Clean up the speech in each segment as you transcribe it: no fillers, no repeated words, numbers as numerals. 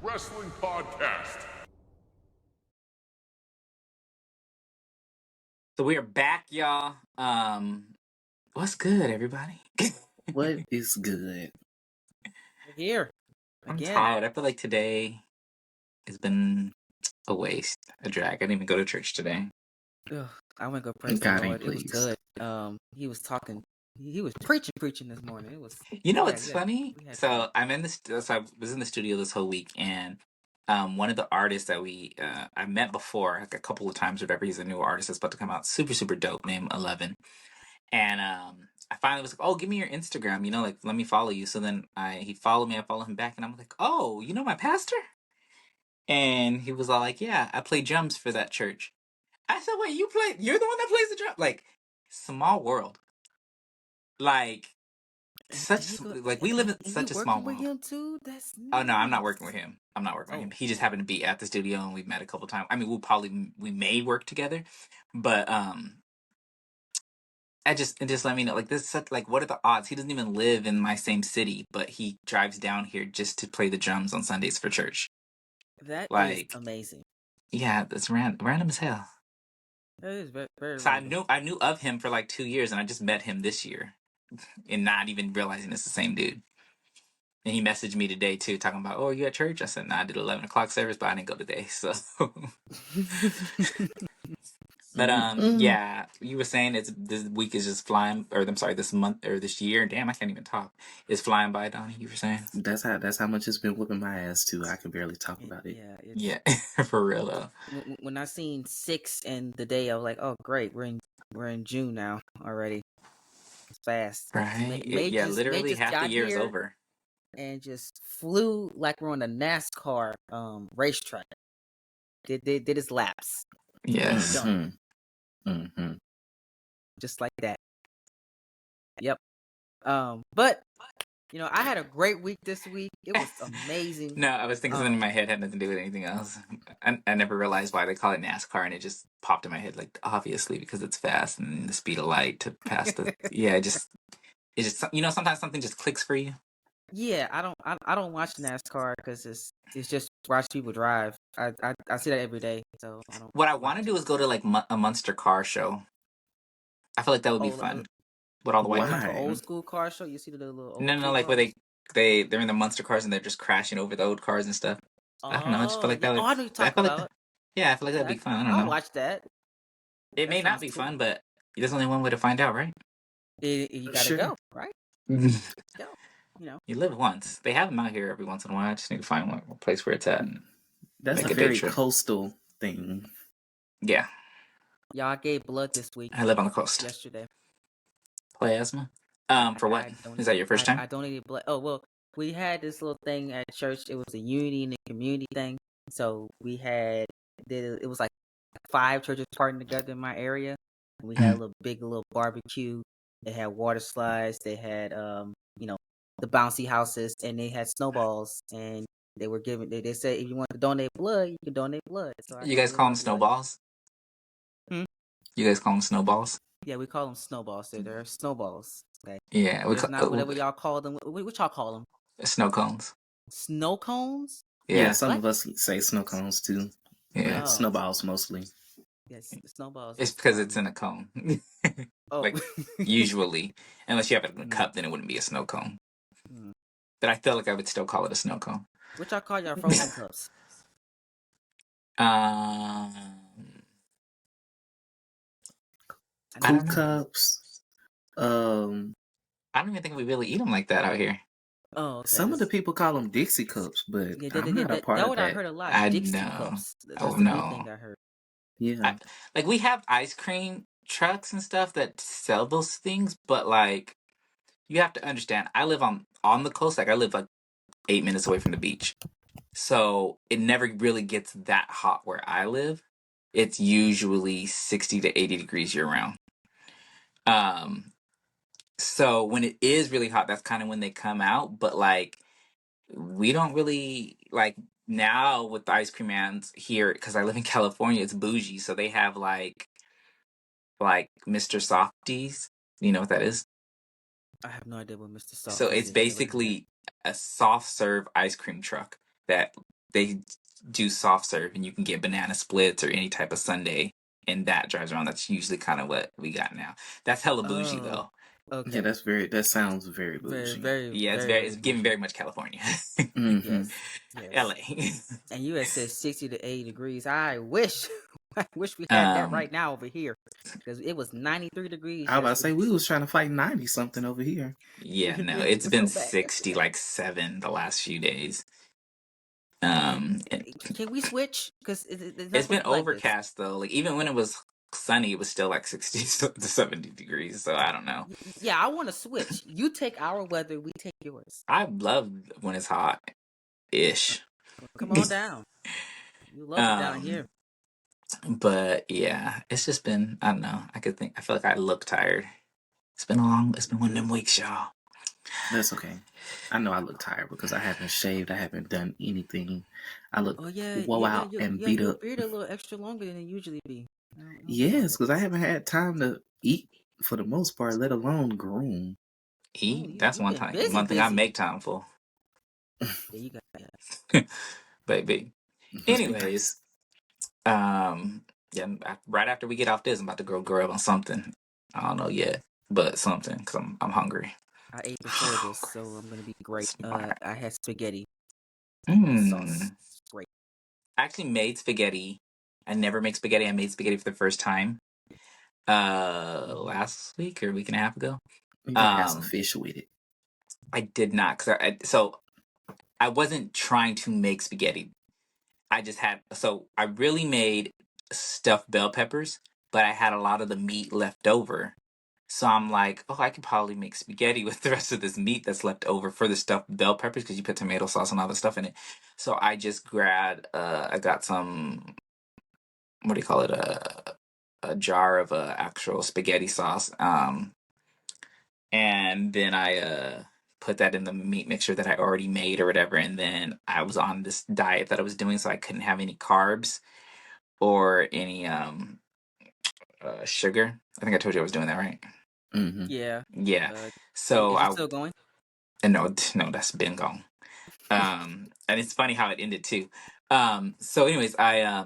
Wrestling Podcast. So we are back, y'all. What's good, everybody? What is good? We're here I'm again. tired. I feel like today has been a waste, a drag. I didn't even go to church today. Ugh, I went to go praise the God Lord. ain't It was pleased. good. He was talking. He was preaching this morning. It was. You know yeah, what's yeah, funny? we had So fun. I'm in this. So I was in the studio this whole week, and one of the artists that I met before, like a couple of times, or whatever. He's a new artist that's about to come out, super super dope, named 11. And I finally was like, "Oh, give me your Instagram. You know, like let me follow you." So then he followed me. I follow him back, and I'm like, "Oh, you know my pastor?" And he was all like, "Yeah, I play drums for that church." I said, "Wait, you're the one that plays the drum?" Like, small world. Like, we live in And such you a small working with world. him too? That's Oh no, I'm not nice. working with him. I'm not working with him. Oh, He just happened to be at the studio, and we met a couple times. I mean, we may work together, but it just let me know, like, this is such, like, what are the odds? He doesn't even live in my same city, but he drives down here just to play the drums on Sundays for church. that is Like, amazing. yeah, that's random as hell. That is very, very So random. I knew of him for like 2 years, and I just met him this year, and not even realizing it's the same dude. And he messaged me today too, talking about, "Oh, are you at church?" I said, "Nah, I did 11 o'clock service, but I didn't go today." So, but yeah, you were saying this week is just flying, or I'm sorry, this month or this year. Damn, I can't even talk. It's flying by, Donnie. You were saying That's how much it's been whooping my ass too. I can barely talk about it. Yeah, yeah, for real though. When I seen 6 and the day, I was like, oh great, we're in June now already. It's fast. Right? May Yeah, just literally just half the got year is here over. and just flew like we're on a NASCAR racetrack. Did his laps. Yes. Done. Mm-hmm. Just like that. Yep. But I had a great week this week. It was amazing. No, I was thinking something in my head had nothing to do with anything else. I never realized why they call it NASCAR, and it just popped in my head, like, obviously because it's fast and the speed of light to pass the. Yeah, it just sometimes something just clicks for you. Yeah, I don't watch NASCAR because it's just watch people drive. I see that every day. So I don't. What I want to do is go to like a Munster car show. I feel like that would be fun with all the white Why? people. Old school car show. You see the little old. No, like where they're in the Munster cars and they're just crashing over the old cars and stuff. I don't know. I just feel like that would. I know you talking about. Yeah, I feel like that'd be fun. I don't know. I'll watch that. It may not be fun, but there's only one way to find out, right? You gotta go, right? Go. You live once. They have them out here every once in a while. I just need to find one place where it's at. And that's make a very coastal thing. Yeah. Y'all gave blood this week. I live on the coast. Yesterday. Plasma. For what? Is that your first time? I donated blood. Oh well, we had this little thing at church. It was a unity and a community thing. So we it was like 5 churches partnering together in my area. We had a little barbecue. They had water slides. They had the bouncy houses, and they had snowballs. And they were giving. They said if you want to donate blood, you can donate blood. So you guys call them snowballs? You guys call them snowballs? Yeah, we call them snowballs. They're snowballs. Okay. Yeah, not whatever y'all call them. What y'all call them? Snow cones. Snow cones? Yeah, some of us say snow cones too. Yeah, snowballs mostly. Yes, snowballs. It's because it's in a cone. Like usually, unless you have a cup, then it wouldn't be a snow cone. But I feel like I would still call it a snow cone. What y'all call your frozen cups? Cool cups. I don't even think we really eat them like that out here. Oh, okay. Some of the people call them Dixie cups, but I'm not a part of that. I heard a lot. Dixie cups. That's the new thing I heard. Yeah, like we have ice cream trucks and stuff that sell those things, but like you have to understand, I live on the coast. Like I live like 8 minutes away from the beach, so it never really gets that hot where I live. It's usually 60 to 80 degrees year round. So when it is really hot, that's kind of when they come out. But like, we don't really like now with the ice cream mans here, because I live in California. It's bougie, so they have like Mr. Softies. You know what that is? I have no idea what Mr. Softies is. So it's basically a soft serve ice cream truck that they do soft serve, and you can get banana splits or any type of sundae, and that drives around. That's usually kind of what we got now. That's hella bougie Oh, though. Yeah, okay. that sounds very Very, bougie. very, Yeah, very, it's very giving bougie. very much California. Mm-hmm. Yes, yes. LA. And you had said 60 to 80 degrees. I wish, I wish we had that um right now over here, because it was 93 degrees I was about to say yesterday. we was trying to fight 90 something over here. yeah, no, It it's was been so bad 60 yesterday. like 7 the last few days. And And can we switch? Because it's not it's supposed been to be like this. overcast though. Like even when it was sunny, it was still like 60 to 70 degrees. So I don't know. Yeah, I want to switch. You take our weather, we take yours. I love when it's hot ish. Come on down. You love it down here. But yeah, it's just been, I don't know. I feel like I look tired. It's been one of them weeks, y'all. That's okay. I know I look tired because I haven't shaved. I haven't done anything. I look Oh yeah, woe out and beat your up. beard a little extra longer than it usually be. I don't know Yes, about because I haven't had time to eat for the most part, let alone groom. that. Oh, Eat. That's you been one thing I busy. make time for. Yeah, you got that. Baby. Must be nice. Anyways, yeah, right after we get off this, I'm about to go grub on something. I don't know yet, but something because I'm hungry. I ate before this, so I'm gonna be great. Smart. I had spaghetti sauce. Mm. Great. I actually made spaghetti. I never make spaghetti. I made spaghetti for the first time last week or a week and a half ago. You gotta have some fish with it. I did not, so I wasn't trying to make spaghetti. I really made stuffed bell peppers, but I had a lot of the meat left over. So I'm like, oh, I could probably make spaghetti with the rest of this meat that's left over for the stuffed bell peppers because you put tomato sauce and all the stuff in it. So I just I got some, what do you call it? A jar of actual spaghetti sauce. And then I put that in the meat mixture that I already made or whatever. And then I was on this diet that I was doing, so I couldn't have any carbs or any sugar. I think I told you I was doing that, right? Mm-hmm. Yeah. Yeah. Is So it I still going? and no, that's been gone. And it's funny how it ended too. So anyways, I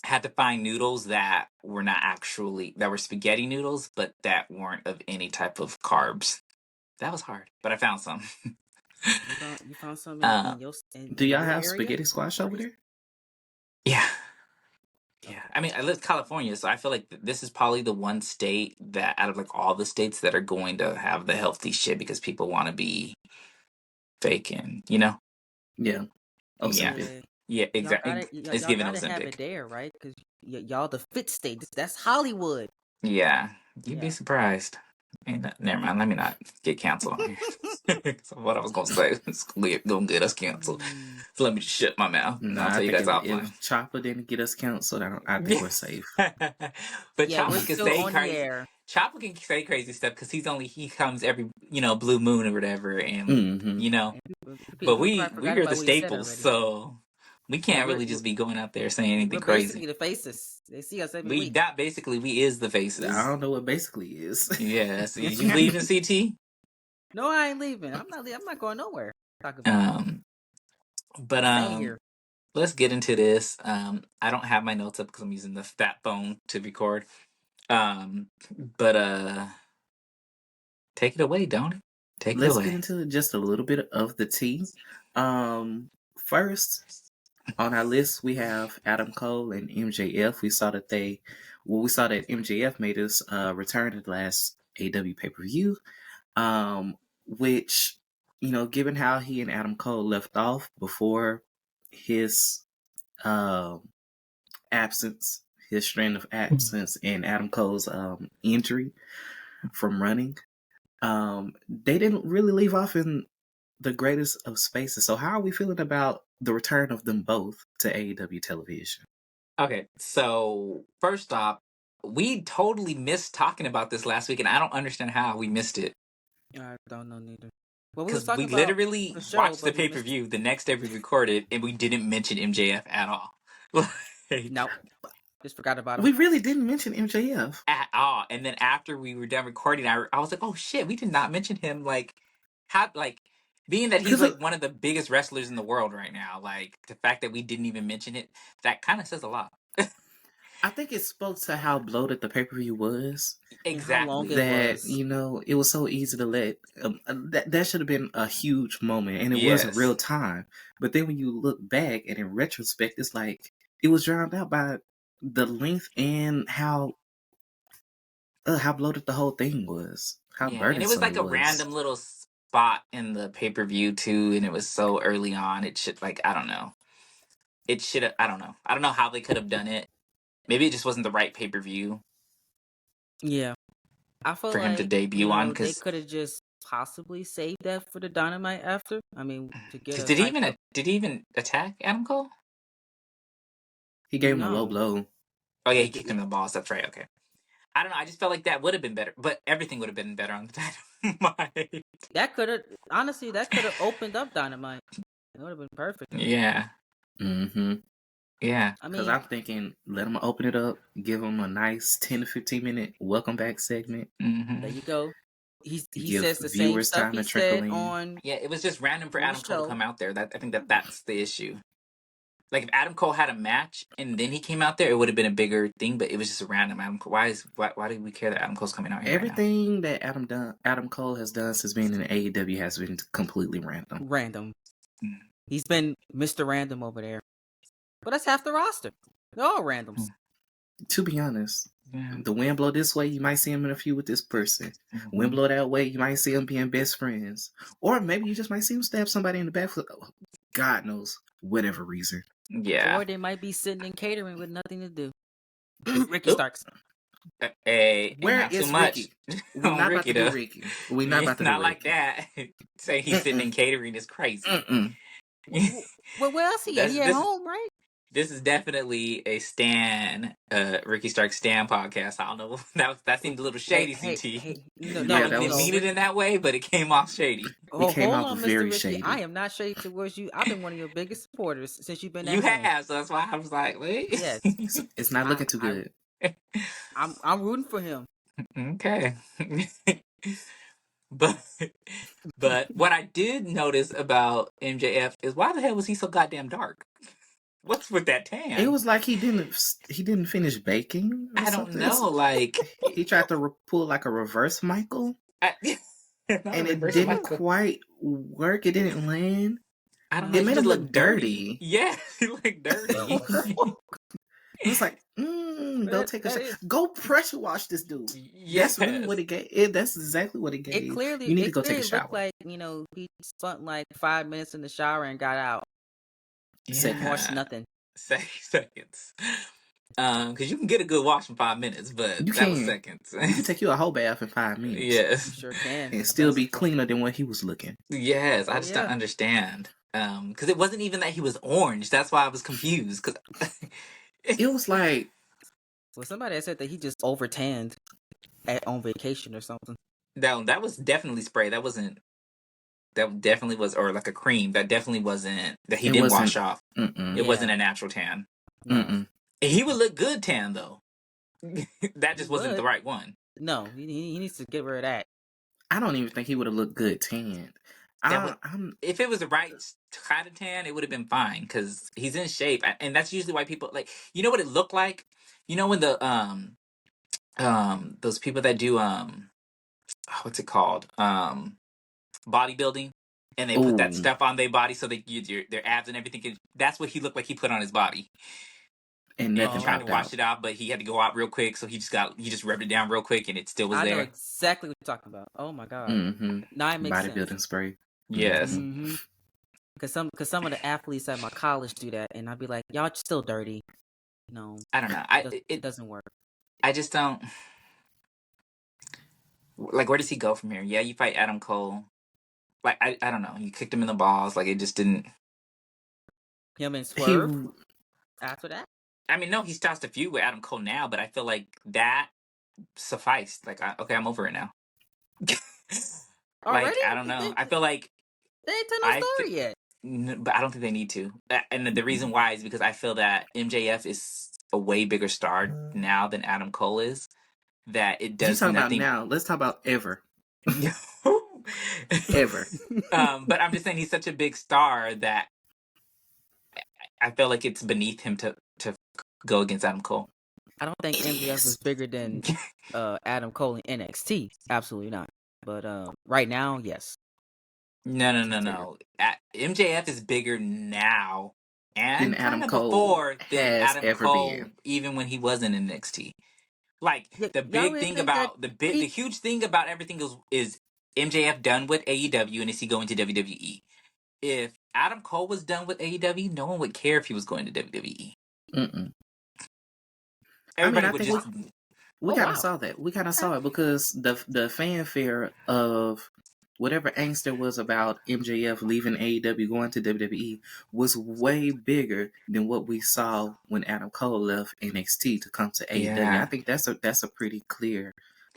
had to find noodles that were that were spaghetti noodles, but that weren't of any type of carbs. That was hard, but I found some. You found some uh, Do in y'all your have area? spaghetti squash over there? yeah. Yeah, Okay. I mean, I live in California, so I feel like this is probably the one state that, out of like all the states, that are going to have the healthy shit because people want to be fake and Yeah. yeah, Ozempic. yeah, Y'all exactly. got it. It's Y'all given got to have Ozempic. it there, right? Because y'all the fit state. That's Hollywood. Yeah, you'd be Yeah. surprised. Never mind. Let me not get canceled on here. So what I was gonna say is gonna get us canceled. Mm. So let me just shut my mouth and No, I'll I tell you think guys offline. if Chopper didn't get us canceled, I think we're safe. But Yeah, we're Chopper can still say on the crazy. air. Chopper can say crazy stuff because he comes every blue moon or whatever, and Mm-hmm. And But people probably forgot we are the about what he said staples, already. so we Yeah, can't really just be going out there saying anything we're crazy. basically the faces. They see us every We week. not basically we is the I faces. don't know what basically is. Yeah. So you leaving CT? No, I ain't leaving. I'm not going nowhere. Talk about But staying here. let's get into this. I don't have my notes up because I'm using the fat phone to record. But take it away, don't it? Take it Let's get away. into just a little bit of the tea. First on our list we have Adam Cole and MJF. We saw that MJF made his return to the last AEW pay-per-view. Which, given how he and Adam Cole left off before his absence, his strand of absence, and Adam Cole's injury from running, they didn't really leave off in the greatest of spaces. So how are we feeling about the return of them both to AEW television? Okay, so first off, we totally missed talking about this last week, and I don't understand how we missed it. I don't know neither. Well, we was Because we talking about literally the show, watched the but we pay missed per it. view the next day we recorded, and we didn't mention MJF at all. Nope. Just forgot about him. We really didn't mention MJF At all. And then after we were done recording, I was like, oh shit, we did not mention him. Like, how? Like, Being that he's Because like one of the biggest wrestlers in the world right now, like the fact that we didn't even mention it, that kind of says a lot. I think it spoke to how bloated the pay-per-view was. And how long Exactly. it That, was. it was so easy to let that should have been a huge moment, and it was in Yes. real time. But then when you look back and in retrospect, it's like it was drowned out by the length and how bloated the whole thing was, how Yeah, and it was burdensome like it a was. random little spot in the pay-per-view too, and it was so early on. It should like I don't know. It should have. I don't know. I don't know how they could have done it. Maybe it just wasn't the right pay-per-view Yeah. I feel for him to like, debut on. they Because could have just possibly saved that for the Dynamite after. I mean, to get us did he hyped up. even attack Adam Cole? He gave him a low No. blow. Oh yeah, he kicked him in the balls. That's right. Okay. I don't know. I just felt like that would have been better, but everything would have been better on the Dynamite. That could have, honestly, that could have opened up Dynamite. It would have been perfect. Yeah. Mm-hmm. Yeah. I Because mean, I'm thinking, let him open it up, give him a nice 10 to 15 minute welcome back segment. Mm-hmm. there you go. He Give says the same viewers stuff time he to trickle said in. on. Yeah, it was just random for On the Adam Cole to show. come out there. I think that's the issue. Like if Adam Cole had a match and then he came out there, it would have been a bigger thing. But it was just a random Adam Cole. Why do we care that Adam Cole's coming out here? Everything that Adam Cole has done since being in AEW has been completely random. Random. Mm. He's been Mr. Random over there. But that's half the roster. They're all randoms. To be honest, Yeah. the wind blow this way, you might see him in a feud with this person. Mm-hmm. Wind blow that way, you might see him being best friends. Or maybe you just might see him stab somebody in the back for God knows, whatever reason. Yeah. Or they might be sitting in catering with nothing to do. Ricky Oop. Starks. Hey, Where not too is much. Ricky? We're not about to do Ricky. We're not about to do Not like Ricky. that. Saying he's sitting in catering is crazy. Well, where else he at? He at home, right? This is definitely a Ricky Stark Stan podcast. I don't know. That seemed a little shady, CT. No, Yeah, that I didn't was- mean it in that way, but it came off shady. It came hold out on, very Mr. Ricky. shady. I am not shady towards you. I've been one of your biggest supporters since you've been at You home. have, so that's why I was like, wait. Yes. It's not looking too good. I'm rooting for him. Okay. But what I did notice about MJF is why the hell was he so goddamn dark? What's with that tan? It was like he didn't finish baking. Or I don't something. know. Like He tried to pull like a reverse Michael, and it didn't quite work. It didn't land. I don't know. It He made just him looked look dirty. Yeah, he looked dirty. It was like, go take a shot. Go pressure wash this dude. Yes. That's really what it gave. That's exactly what it gave. It clearly, you need to go take a shower. Looked like he spent like 5 minutes in the shower and got out. Seconds. Washed nothing. Seconds. Because you can get a good wash in 5 minutes, but You that was can. seconds. You can take you a whole bath in 5 minutes. Yes. You sure can. And still be cleaner than what he was looking. Yes, I just don't understand. Because it wasn't even that he was orange. That's why I was confused. Cause it was like, well, somebody had said that he just over tanned on vacation or something. No, that was definitely spray. That wasn't. That definitely was, or like a cream. That definitely wasn't. That he didn't wash off. It wasn't a natural tan. No. He would look good tan though. That just wasn't would. the right one. No, he needs to get rid of that. I don't even think he would have looked good tanned. If it was the right kind of tan, it would have been fine because he's in shape, and that's usually why people like. You know what it looked like? You know when the those people that do what's it called bodybuilding, and they put that stuff on their body so they their abs and everything. That's what he looked like. He put on his body. And nothing tried to wash it out, but he had to go out real quick, so he just rubbed it down real quick, and it still was there. I know exactly what you're talking about. Oh my god! Mm-hmm. Now it makes bodybuilding sense. spray. Yes. Mm-hmm. Because some of the athletes at my college do that, and I'd be like, y'all still dirty. No, I don't know. It doesn't work. I just don't. Like, where does he go from here? Yeah, you fight Adam Cole. Like, I don't know. You kicked him in the balls. Like, it just didn't. Him and Swerve. After that. I mean, no, he starts to feud with Adam Cole now, but I feel like that sufficed. Like, okay, I'm over it now. Already? Like, I don't know. I feel like they ain't told no story yet. But I don't think they need to. And the reason why is because I feel that MJF is a way bigger star now than Adam Cole is. That it does nothing. About now. Let's talk about ever. Ever. But I'm just saying he's such a big star that I feel like it's beneath him to go against Adam Cole. I don't think It MJF is. is bigger than Adam Cole in NXT. Absolutely not. But right now, yes. No. MJF is bigger now Than and Adam kind of Cole before than has Adam ever Cole, been. even when he was in NXT. Like the Y'all big really thing think that about the huge thing about everything is MJF done with AEW and is he going to WWE? If Adam Cole was done with AEW, no one would care if he was going to WWE. Mm-mm. Everybody I would think just. we Oh, kind wow. of saw that. We kind of saw it because the fanfare of whatever angst there was about MJF leaving AEW going to WWE was way bigger than what we saw when Adam Cole left NXT to come to AEW. Yeah. I think that's a pretty clear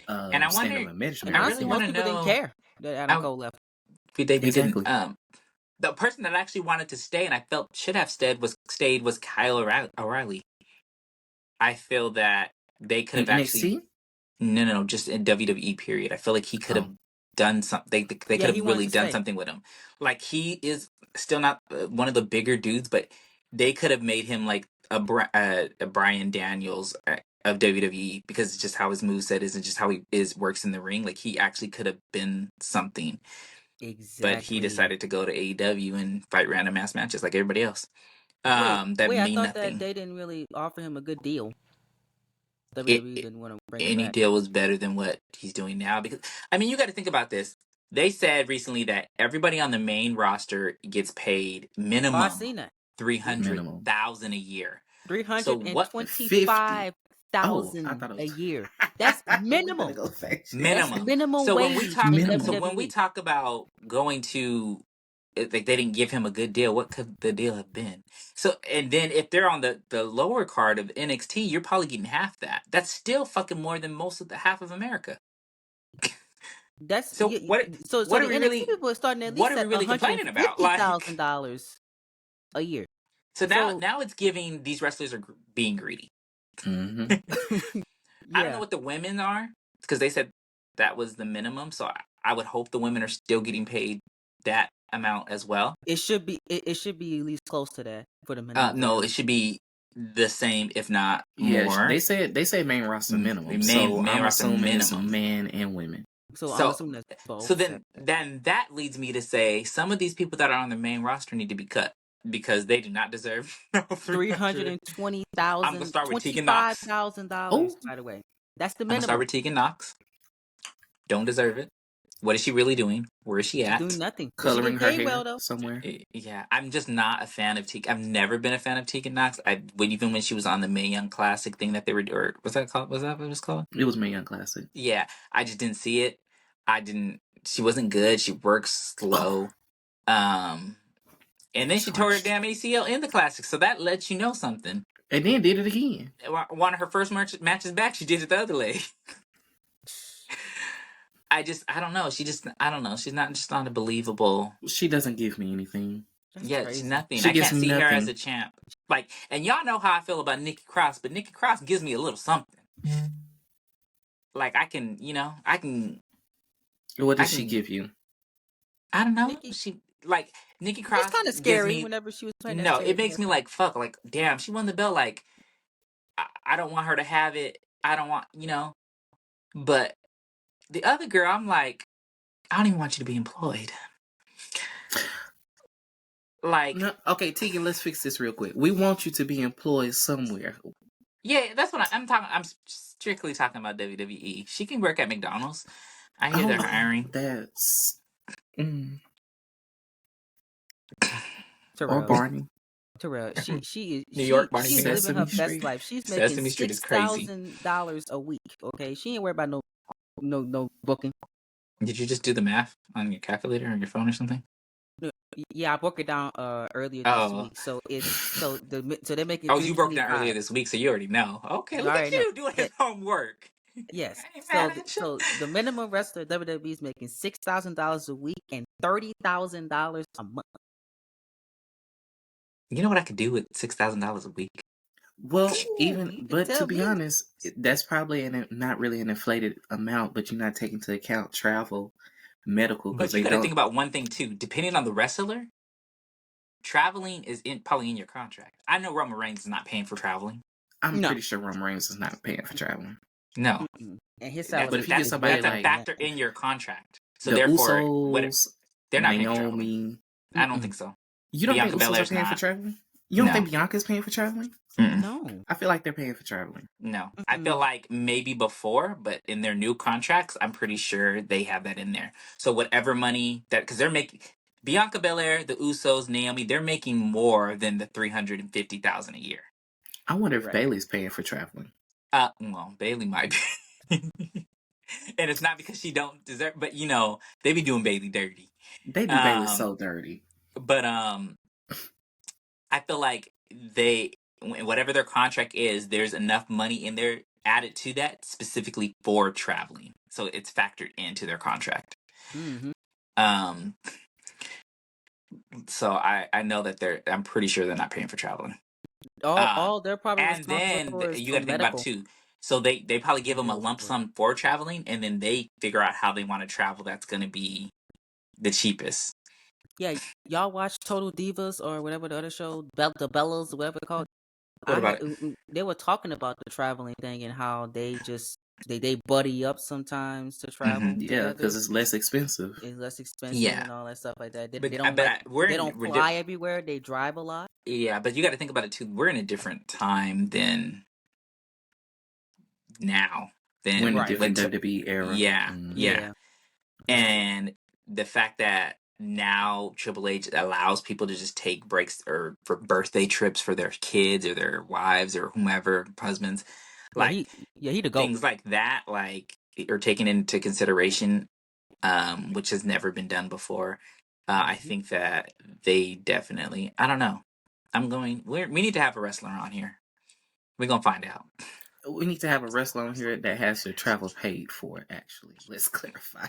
And I wonder. standalone management. I right really honestly, there. want most to people didn't know. care that Adam Cole left. They didn't. Exactly. The person that actually wanted to stay and I felt should have stayed was Kyle O'Reilly. I feel that they could In have actually. NXT? No, just in WWE period. I feel like he could have Oh. done something. They Yeah, could he have wanted really to done stay. something with him. Like he is still not one of the bigger dudes, but they could have made him like a Brian Daniels of WWE because it's just how his moveset is and just how he works in the ring. Like he actually could have been something, Exactly. but he decided to go to AEW and fight random ass matches like everybody else. Wait, That I mean thought nothing. that they didn't really offer him a good deal. It- WWE didn't want to bring him any back. deal was better than what he's doing now because I mean you got to think about this. They said recently that everybody on the main roster gets paid Oh, I minimum seen that. Minimum. $300,000 a year. $325,000 Oh, I thought it a was year. That's minimum. We're gonna go fast. Minimum. Minimum So wage when we talk, in Minimum. so when we WWE. talk about going to, like they didn't give him a good deal. What could the deal have been? So and then if they're on the lower card of NXT, you're probably getting half that. That's still fucking more than most of the half of America. That's So what? so What the are we NXT really? people are starting at What least are we at really complaining about? Like, $150,000 a year. so now it's giving these wrestlers are being greedy. Mm-hmm. I don't know what the women are because they said that was the minimum. So I would hope the women are still getting paid that amount as well. It should be at least close to that for the minimum. No, it should be the same, if not Yeah, more. they say main roster minimum. Main I'm roster assuming it's minimum. men and women. So I'm assuming that's both. So then that leads me to say some of these people that are on the main roster need to be cut because they do not deserve $320,000. I'm gonna start with Tegan Knox. $25,000. By the way, that's the I'm gonna start minimum. with Tegan Knox. Don't deserve it. What is she really doing? Where is she at? She's doing nothing. Coloring she her paid hair well though. somewhere. Yeah, I'm just not a fan of Tegan. I've never been a fan of Tegan Knox. Even when she was on the Mae Young Classic thing that they were, or was that called? Was that what it was called? It was Mae Young Classic. Yeah, I just didn't see it. She wasn't good. She works slow. And then she tore her damn ACL in the Classic, so that lets you know something. And then did it again. One of her first matches back, she did it the other leg. I don't know. I don't know. She's not a believable. She doesn't give me anything. That's she's nothing. She I can't see nothing. her as a champ. Like, and y'all know how I feel about Nikki Cross, but Nikki Cross gives me a little something. Like I can. What does she give you? I don't know. Nikki Cross. It's kind of scary whenever she was playing. No, it makes me like fuck. Like damn, she won the belt. Like I don't want her to have it. I don't want But the other girl, I'm like, I don't even want you to be employed. Like, no, okay, Tegan, let's fix this real quick. We want you to be employed somewhere. Yeah, that's what I'm talking. I'm strictly talking about WWE. She can work at McDonald's. I hear they're hiring. That's Terrell. Or Barney. Terrell, she New York, Barney. She's living her best life. She's making Sesame Street is crazy. $6,000 a week. Okay, she ain't worried about no booking. Did you just do the math on your calculator or your phone or something? Yeah, I broke it down earlier this week. So they're making. Oh, you broke it down earlier this week, so you already know. Okay, look at you doing his homework. Yes. So the minimum wrestler WWE is making $6,000 a week and $30,000 a month. You know what I could do with $6,000 a week? Well, but to be honest, that's probably not really an inflated amount, but you're not taking into account travel medical because But you they got to don't. think about one thing too. Depending on the wrestler, traveling is probably in your contract. I know Roman Reigns is not paying for traveling. I'm No. pretty sure Roman Reigns is not paying for traveling. No, And his that's, salary. But if you get that's, somebody that's a like factor in your contract. So the therefore, what Usos, they're not paying for traveling. Naomi, I don't think so. you don't Bianca think Usos are Belair's paying for not. traveling? You don't No. think Bianca's paying for traveling? Mm-mm. No. I feel like they're paying for traveling. No, I feel like maybe before, but in their new contracts, I'm pretty sure they have that in there. So whatever money that, because they're making Bianca Belair, the Usos, Naomi, they're making more than the $350,000 a year. I wonder if Right. Bailey's paying for traveling. Well, Bailey might be, and it's not because she don't deserve, but you know they be doing Bailey dirty. They do Bailey so dirty. But I feel like whatever their contract is, there's enough money in there added to that specifically for traveling, so it's factored into their contract. Mm-hmm. So I know that I'm pretty sure they're not paying for traveling. All they're probably and then responsible for is you for got to think about medical. it too. So they probably give them a Bills lump for it. sum for traveling, and then they figure out how they want to travel. That's going to be the cheapest. Yeah, y'all watch Total Divas or whatever the other show, the Bellas, whatever it's called. What about it? They were talking about the traveling thing and how they just they buddy up sometimes to travel Mhm. Yeah, together. because it's less expensive. It's less expensive Yeah. and all that stuff like that. They But don't they don't fly everywhere. They drive a lot. Yeah, but you got to think about it too. We're in a different time than now. We're in a Right. different WWE era. Yeah, Mm. yeah. And the fact that now Triple H allows people to just take breaks or for birthday trips for their kids or their wives or whomever, husbands, like he the GOAT. things like that, like are taken into consideration, which has never been done before. I think that they definitely. I don't know. We need to have a wrestler on here. We're gonna find out. We need to have a wrestler on here that has their travel paid for, actually. Let's clarify.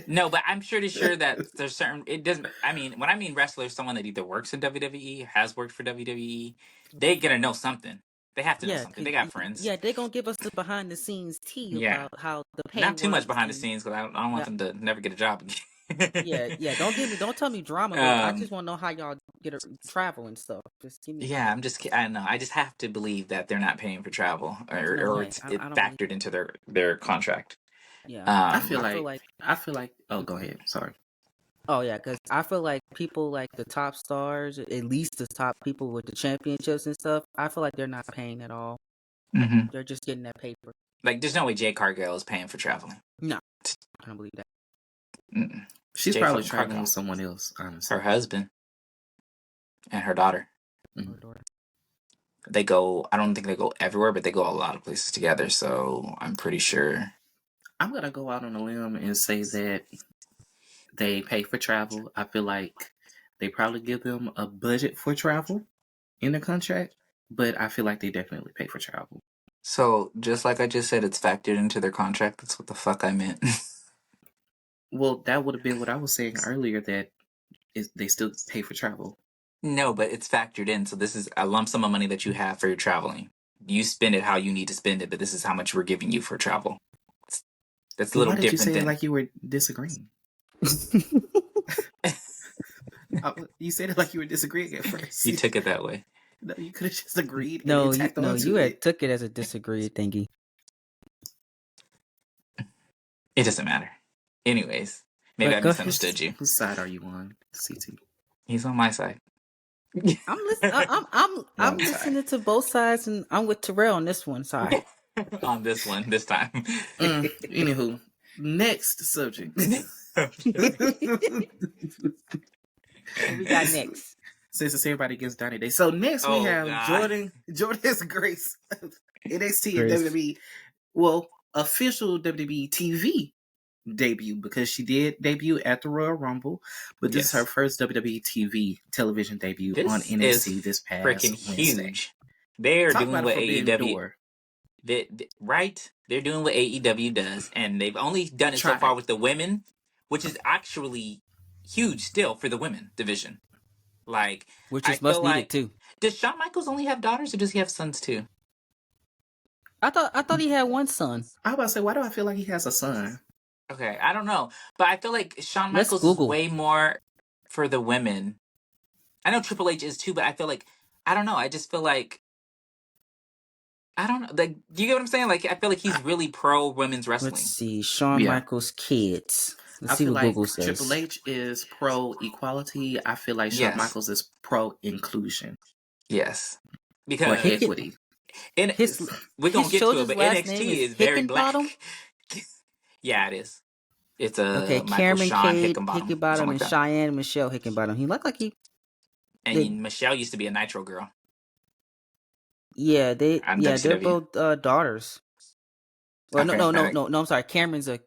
No, but I'm pretty sure that there's certain. It doesn't. I mean, when I mean wrestler, someone that either works in WWE, has worked for WWE, they gotta know something. They have to know something. They got friends. Yeah, they're gonna give us the behind the scenes tea about how the pay Not too much works behind the and- scenes because I don't want them to never get a job again. Yeah. Don't tell me drama. But I just want to know how y'all get travel and stuff. Just give me. Yeah, I don't know. I just have to believe that they're not paying for travel or it's factored into their contract. Yeah, I feel like. Oh, go ahead. Sorry. Oh yeah, because I feel like people like the top stars, at least the top people with the championships and stuff. I feel like they're not paying at all. Mm-hmm. They're just getting that paper. Like, there's no way Jade Cargill is paying for traveling. No, I don't believe that. Mm-mm. She's probably traveling with someone else, honestly. Her husband and her daughter. Mm-hmm. They go. I don't think they go everywhere, but they go a lot of places together. So I'm pretty sure. I'm gonna go out on a limb and say that they pay for travel. I feel like they probably give them a budget for travel in the contract, but I feel like they definitely pay for travel. So just like I just said, it's factored into their contract. That's what the fuck I meant. Well, that would have been what I was saying earlier, that they still pay for travel. No, but it's factored in. So this is a lump sum of money that you have for your traveling. You spend it how you need to spend it, but this is how much we're giving you for travel. That's a little different. Why did you say it like you were disagreeing? You said it like you were disagreeing at first. You took it that way. No, you could have just agreed. No, you had took it as a disagree thingy. It doesn't matter. Anyways, maybe I misunderstood you. Whose side are you on, CT? He's on my side. I'm listening. I'm listening to both sides, and I'm with Terrell on this one side. On this one, this time. Anywho, next subject. What we got next? Since it's everybody against Donnie Day. So next we have Jordan's Grace, NXT and WWE. Well, official WWE TV debut, because she did debut at the Royal Rumble, but this is her first WWE TV television debut on NXT this past Wednesday. Huge. They're doing what AEW. Right? They're doing what AEW does, and they've only done it so far with the women, which is actually huge still for the women division. Like, which is much needed too. Does Shawn Michaels only have daughters, or does he have sons too? I thought he had one son. I was about to say, why do I feel like he has a son? Okay, I don't know, but I feel like Shawn Let's Michaels is Google. way more for the women. I know Triple H is too, but I feel like I don't know. I just feel like I don't know. Like, do you get what I'm saying? Like, I feel like he's really pro women's Let's wrestling. see. Shawn Yeah. Michaels kids. Let's I see feel what like Google says. Triple H is pro equality. I feel like Shawn Yes. Michaels is pro inclusion Yes, or because equity. we're gonna get to children's it, but last name NXT is is very black. Hickenbottom? Yeah, it is. It's Okay, a Michael Cameron Sean Cade Hickenbottom, something Hickenbottom like and that. Cheyenne Michelle Hickenbottom. He looked like he. And Michelle used to be a Nitro girl. Yeah, they're WCW. both daughters. Well, Okay, no. I'm sorry. Cameron's a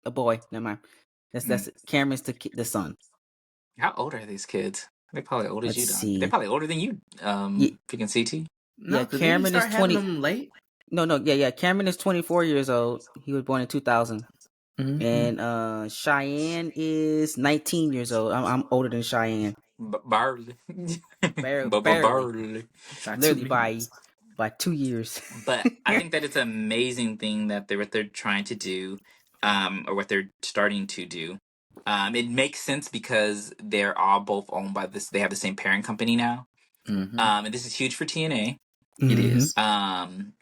boy. Never mind. That's Cameron's the son. How old are these kids? They're probably old as Let's you, Don. see. They're probably older than you. Freaking CT. No, Yeah, because Cameron didn't he is start 20. having them late? No. Yeah. Cameron is 24 years old. He was born in 2000. Mm-hmm. And Cheyenne is 19 years old. I'm older than Cheyenne. Barley. Barely. Barley. Literally by 2 years. But I think that it's an amazing thing that what they're trying to do, or what they're starting to do. It makes sense because they're all both owned by this. They have the same parent company now. Mm-hmm. And this is huge for TNA. It is. And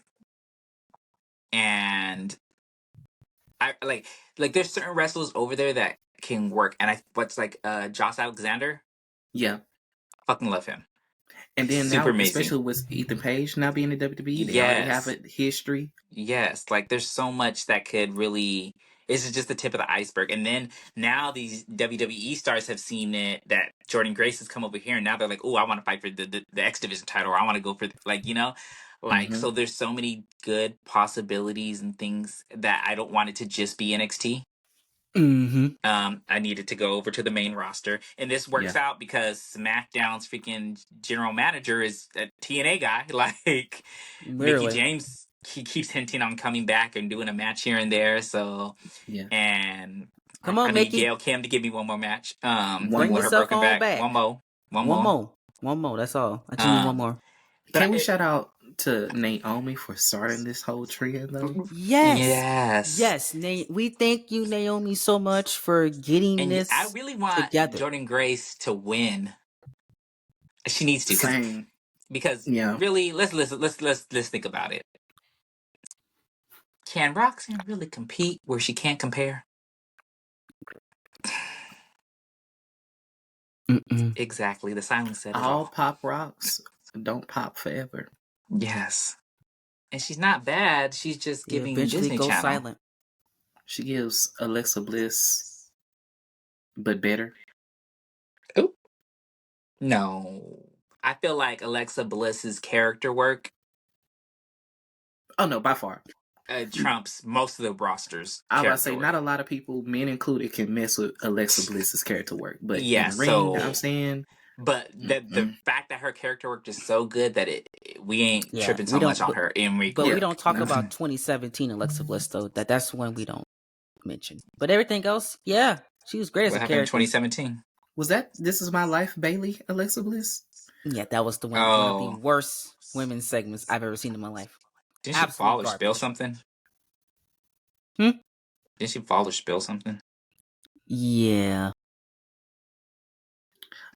I like there's certain wrestlers over there that can work, and what's like Josh Alexander. Yeah. Fucking love him. And then super now, amazing. especially with Ethan Page now being in WWE, they already have a history. Yes, like there's so much that could really. This is just the tip of the iceberg, and then now these WWE stars have seen it that Jordan Grace has come over here, and now they're like, "Oh, I want to fight for the X Division title, or I want to go for So there's so many good possibilities and things that I don't want it to just be NXT. I needed to go over to the main roster, and this works out because SmackDown's freaking general manager is a TNA guy. Like Mickey James, he keeps hinting on coming back and doing a match here and there. So and come on, I Mickey. need Gail Kim to give me one more match. Bring yourself on back. One more. That's all. I just need one more. Can we shout out to Naomi for starting this whole trend, though? Yes. We thank you, Naomi, so much for getting this. I really want together. Jordan Grace to win. She needs to. Same. Because really, let's think about it. Can Roxanne really compete where she can't compare? Exactly. The silence said it all. Pop rocks don't pop forever. Yes. And she's not bad. She's just giving Disney go Channel. silent. She gives Alexa Bliss, but better. Oh. No. I feel like Alexa Bliss's character work. Oh, no, by far. Trumps most of the rosters. I was about to say, not a lot of people, men included, can mess with Alexa Bliss's character work. But in the ring, I'm saying... But the fact that her character work is so good that we ain't tripping so much on her. But we don't talk about 2017 Alexa Bliss, though. That's one we don't mention. But everything else, she was great as a character. In 2017? Was that This Is My Life, Bailey, Alexa Bliss? Yeah, that was one of the worst women's segments I've ever seen in my life. Didn't she fall or spill something? Didn't she fall or spill something? Yeah.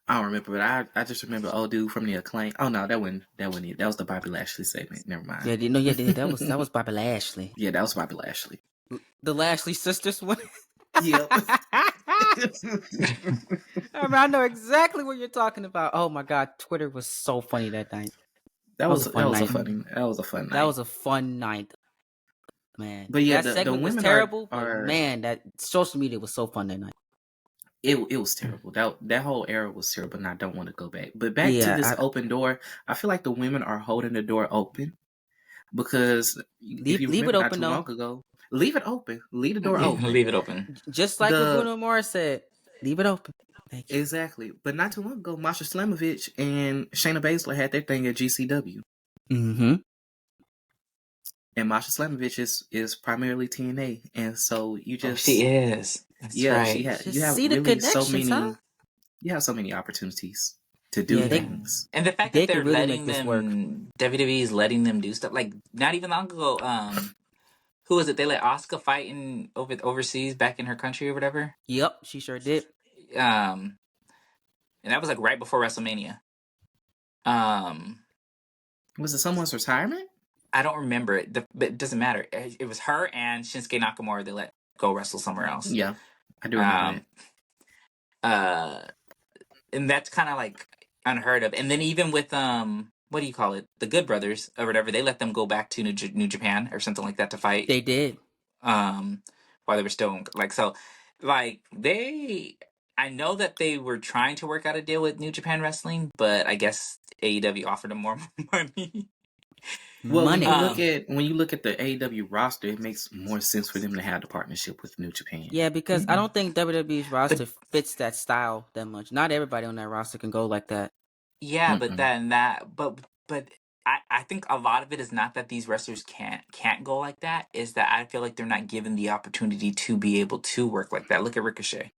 I don't remember, but I just remember old dude from the Acclaim. Oh no, that wasn't it. That was the Bobby Lashley segment. Never mind. That was Bobby Lashley. Yeah, that was Bobby Lashley. The Lashley sisters one. Yep. I know exactly what you're talking about. Oh my god, Twitter was so funny that night. That was a fun night. That was a fun night, man. But yeah, that segment was terrible. Man, that social media was so fun that night. It was terrible. That whole era was terrible, and I don't want to go back. But back to this open door, I feel like the women are holding the door open because leave it open not too long ago. Leave it open. Leave the door open. Leave it open. Just like what Bruno Mars said. Leave it open. Thank you. Exactly. But not too long ago, Masha Slamovich and Shayna Baszler had their thing at GCW. And Masha Slamovich is primarily TNA, and so you just she is. That's right. You have really so many. Huh? You have so many opportunities to do things, and the fact that they're really letting them WWE is letting them do stuff like not even long ago. who was it? They let Asuka fight in overseas back in her country or whatever. Yep, she sure did. And that was like right before WrestleMania. Was it someone's retirement? I don't remember it, but it doesn't matter. It was her and Shinsuke Nakamura. They let go wrestle somewhere else. Yeah, I do remember that. And that's kind of like unheard of. And then even with what do you call it? The Good Brothers or whatever, they let them go back to New Japan or something like that to fight. They did. While they were still like so, like they. I know that they were trying to work out a deal with New Japan Wrestling, but I guess AEW offered them more money. Well, Money. when you look at the AEW roster, it makes more sense for them to have the partnership with New Japan. Yeah, because I don't think WWE's roster fits that style that much. Not everybody on that roster can go like that. Yeah, but I think a lot of it is not that these wrestlers can't go like that. Is that I feel like they're not given the opportunity to be able to work like that. Look at Ricochet.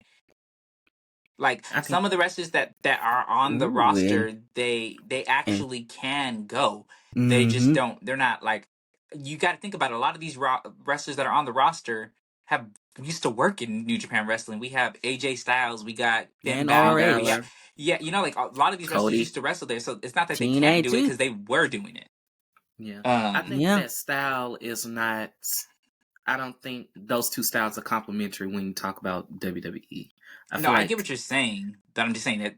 Like some of the wrestlers that are on the roster, they actually can go. They just don't. They're not like. You got to think about it. A lot of these wrestlers that are on the roster have used to work in New Japan Wrestling. We have AJ Styles. We got Finn Balor. Yeah, you know, like a lot of these wrestlers used to wrestle there. So it's not that they can't do it because they were doing it. Yeah, I think that style is not. I don't think those two styles are complementary when you talk about WWE. I get what you're saying, but I'm just saying that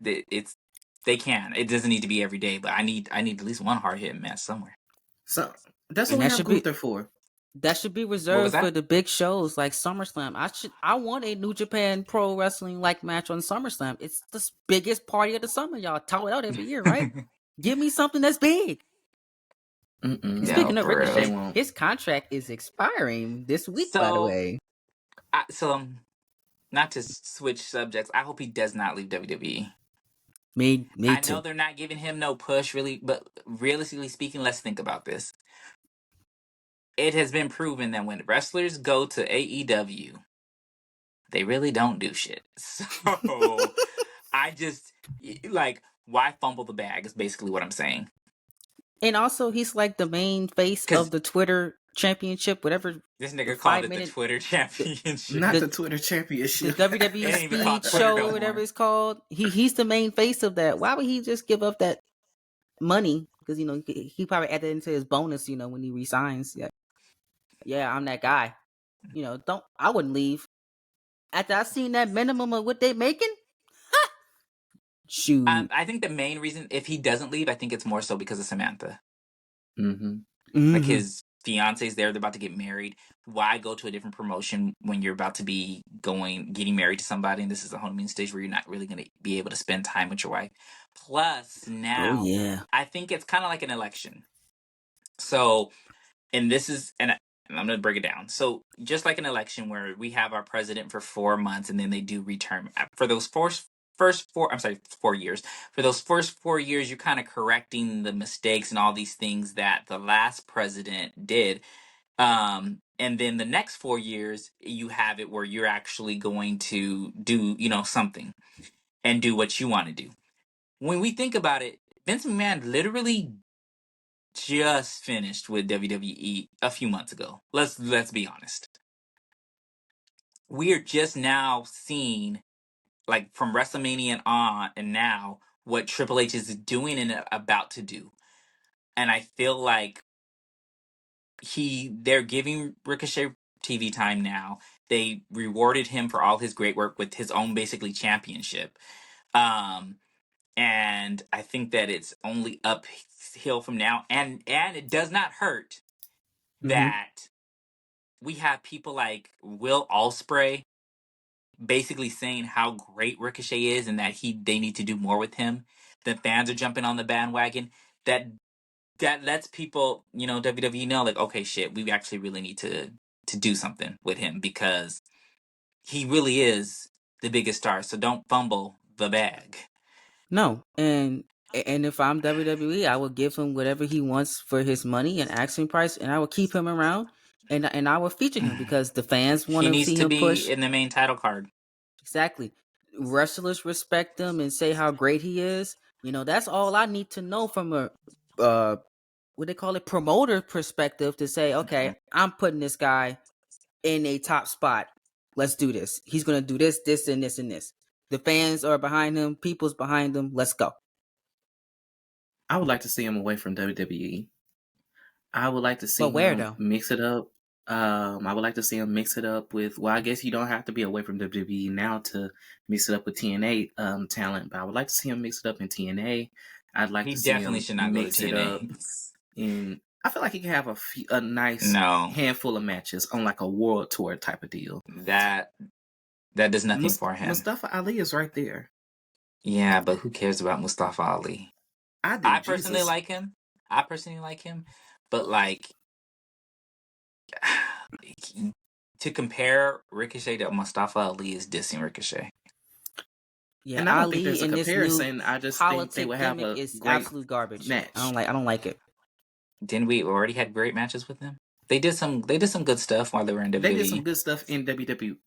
they can. It doesn't need to be every day, but I need at least one hard hitting match somewhere. So that's what we have Gunther for. That should be reserved for the big shows like SummerSlam. I want a New Japan Pro Wrestling like match on SummerSlam. It's the biggest party of the summer. Y'all talk it out every year, right? Give me something that's big. Speaking of Ricochet, his contract is expiring this week, by the way. Not to switch subjects, I hope he does not leave WWE. Me too. I know they're not giving him no push, really, but realistically speaking, let's think about this. It has been proven that when wrestlers go to AEW, they really don't do shit. So I just like, why fumble the bag is basically what I'm saying. And also, he's like the main face of the Twitter championship, whatever. This nigga called it the Twitter championship. Not the Twitter championship. The WWE Speed Show, or whatever it's called. He's the main face of that. Why would he just give up that money? Because, you know, he probably added into his bonus, you know, when he resigns. Yeah, I'm that guy. You know, I wouldn't leave. After I seen that minimum of what they making, shoot. I think the main reason, if he doesn't leave, I think it's more so because of Samantha. Mm-hmm. Like his fiance's there, they're about to get married. Why go to a different promotion when you're about to be getting married to somebody, and this is a honeymoon stage where you're not really going to be able to spend time with your wife? Plus, now, I think it's kind of like an election. So, and I'm going to break it down. So, just like an election where we have our president for 4 months and then they do return for those 4 years. For those first 4 years, you're kind of correcting the mistakes and all these things that the last president did. And then the next 4 years, you have it where you're actually going to do, you know, something and do what you want to do. When we think about it, Vince McMahon literally just finished with WWE a few months ago. Let's be honest. We are just now seeing, like, from WrestleMania on and now, what Triple H is doing and about to do. And I feel like they're giving Ricochet TV time now. They rewarded him for all his great work with his own basically championship. And I think that it's only uphill from now. And it does not hurt that we have people like Will Ospreay basically saying how great Ricochet is and that they need to do more with him. The fans are jumping on the bandwagon. That lets people, you know, WWE know, like, okay, shit, we actually really need to do something with him because he really is the biggest star. So don't fumble the bag. No, and if I'm WWE, I will give him whatever he wants for his money and asking price, and I will keep him around, and I will feature him because the fans want to see him push. He needs to be in the main title card. Exactly. Wrestlers respect him and say how great he is. You know, that's all I need to know from a what they call it, promoter perspective to say, okay, I'm putting this guy in a top spot. Let's do this. He's gonna do this, this, and this, and this. The fans are behind him. People's behind him. Let's go. I would like to see him away from WWE. I would like to see But where him though? mix it up. I would like to see him mix it up with. Well, I guess you don't have to be away from WWE now to mix it up with TNA talent. But I would like to see him mix it up in TNA. I'd like He to see definitely him should not go to mix it up TNA. in. I feel like he can have a nice No, handful of matches on like a world tour type of deal. that does nothing for him. Mustafa Ali is right there. Yeah, but who cares about Mustafa Ali? I do. I personally like him. But like to compare Ricochet to Mustafa Ali is dissing Ricochet. Yeah, And I don't Ali think there's a in this comparison. new I just think they politic would have gimmick a is great absolute garbage. match. I don't like it. Didn't we already had great matches with him? They did some good stuff while they were in WWE. They did some good stuff in WWE.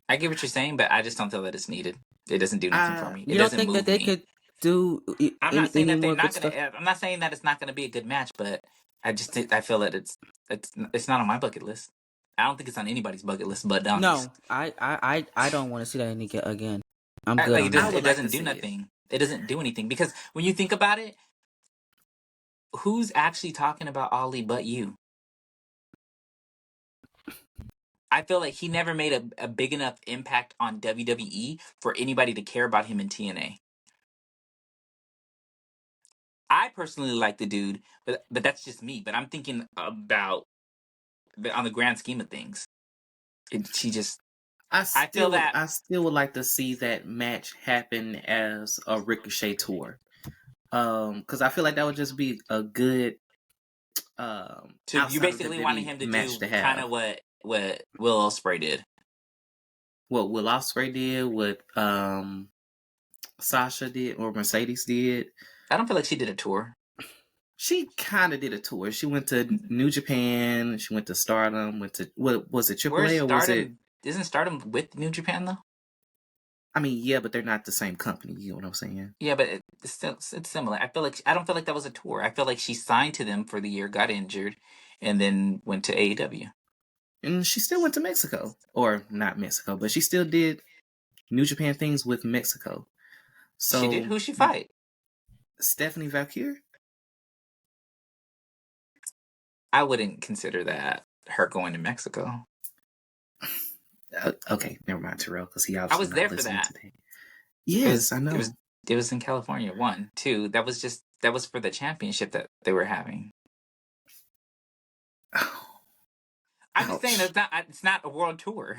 I get what you're saying, but I just don't feel that it's needed. It doesn't do nothing for me. It You don't doesn't think move that they me. could do I'm not saying any that they're more not good gonna. stuff? I'm not saying that it's not gonna be a good match, but I just think I feel that it's not on my bucket list. I don't think it's on anybody's bucket list, but Donkey's. No, I don't want to see that again. I'm good. Like, on that. it doesn't do nothing. It doesn't do anything because when you think about it, who's actually talking about Ali but you? I feel like he never made a big enough impact on WWE for anybody to care about him in TNA. I personally like the dude, but that's just me. But I'm thinking about on the grand scheme of things. I feel that I still would like to see that match happen as a Ricochet tour. Because I feel like that would just be a good so you basically wanting him to do kind of what Will Ospreay did. What Will Ospreay did, what Sasha did, or Mercedes did. I don't feel like she did a tour. She kind of did a tour. She went to New Japan. She went to Stardom. Went to what was it? AAA or was it? Isn't Stardom with New Japan though? I mean, yeah, but they're not the same company. You know what I'm saying? Yeah, but it's similar. I don't feel like that was a tour. I feel like she signed to them for the year, got injured, and then went to AEW. And she still went to Mexico, or not Mexico, but she still did New Japan things with Mexico. So she did. Who'd she fight? Stephanie Valkyrie. I wouldn't consider that her going to Mexico. Okay, never mind, Terrell, because he obviously I was there for that. Today. Yes, I know. It was in California. 1, 2. That was for the championship that they were having. Oh. I'm just saying it's not a world tour.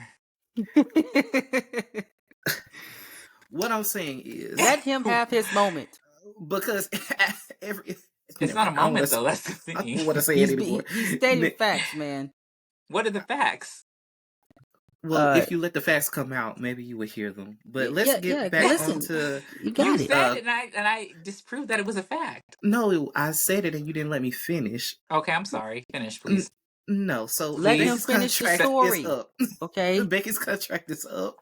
What I'm saying is, let him have his moment. Because it's not a moment though. That's the thing. I don't want to say it anymore. He's stating facts, man. What are the facts? Well, if you let the facts come out, maybe you would hear them. But let's get back onto. You got it. Said it, and I disproved that it was a fact. No, I said it, and you didn't let me finish. Okay, I'm sorry. Finish, please. No, so let him finish the story. Okay, Becky's contract is up.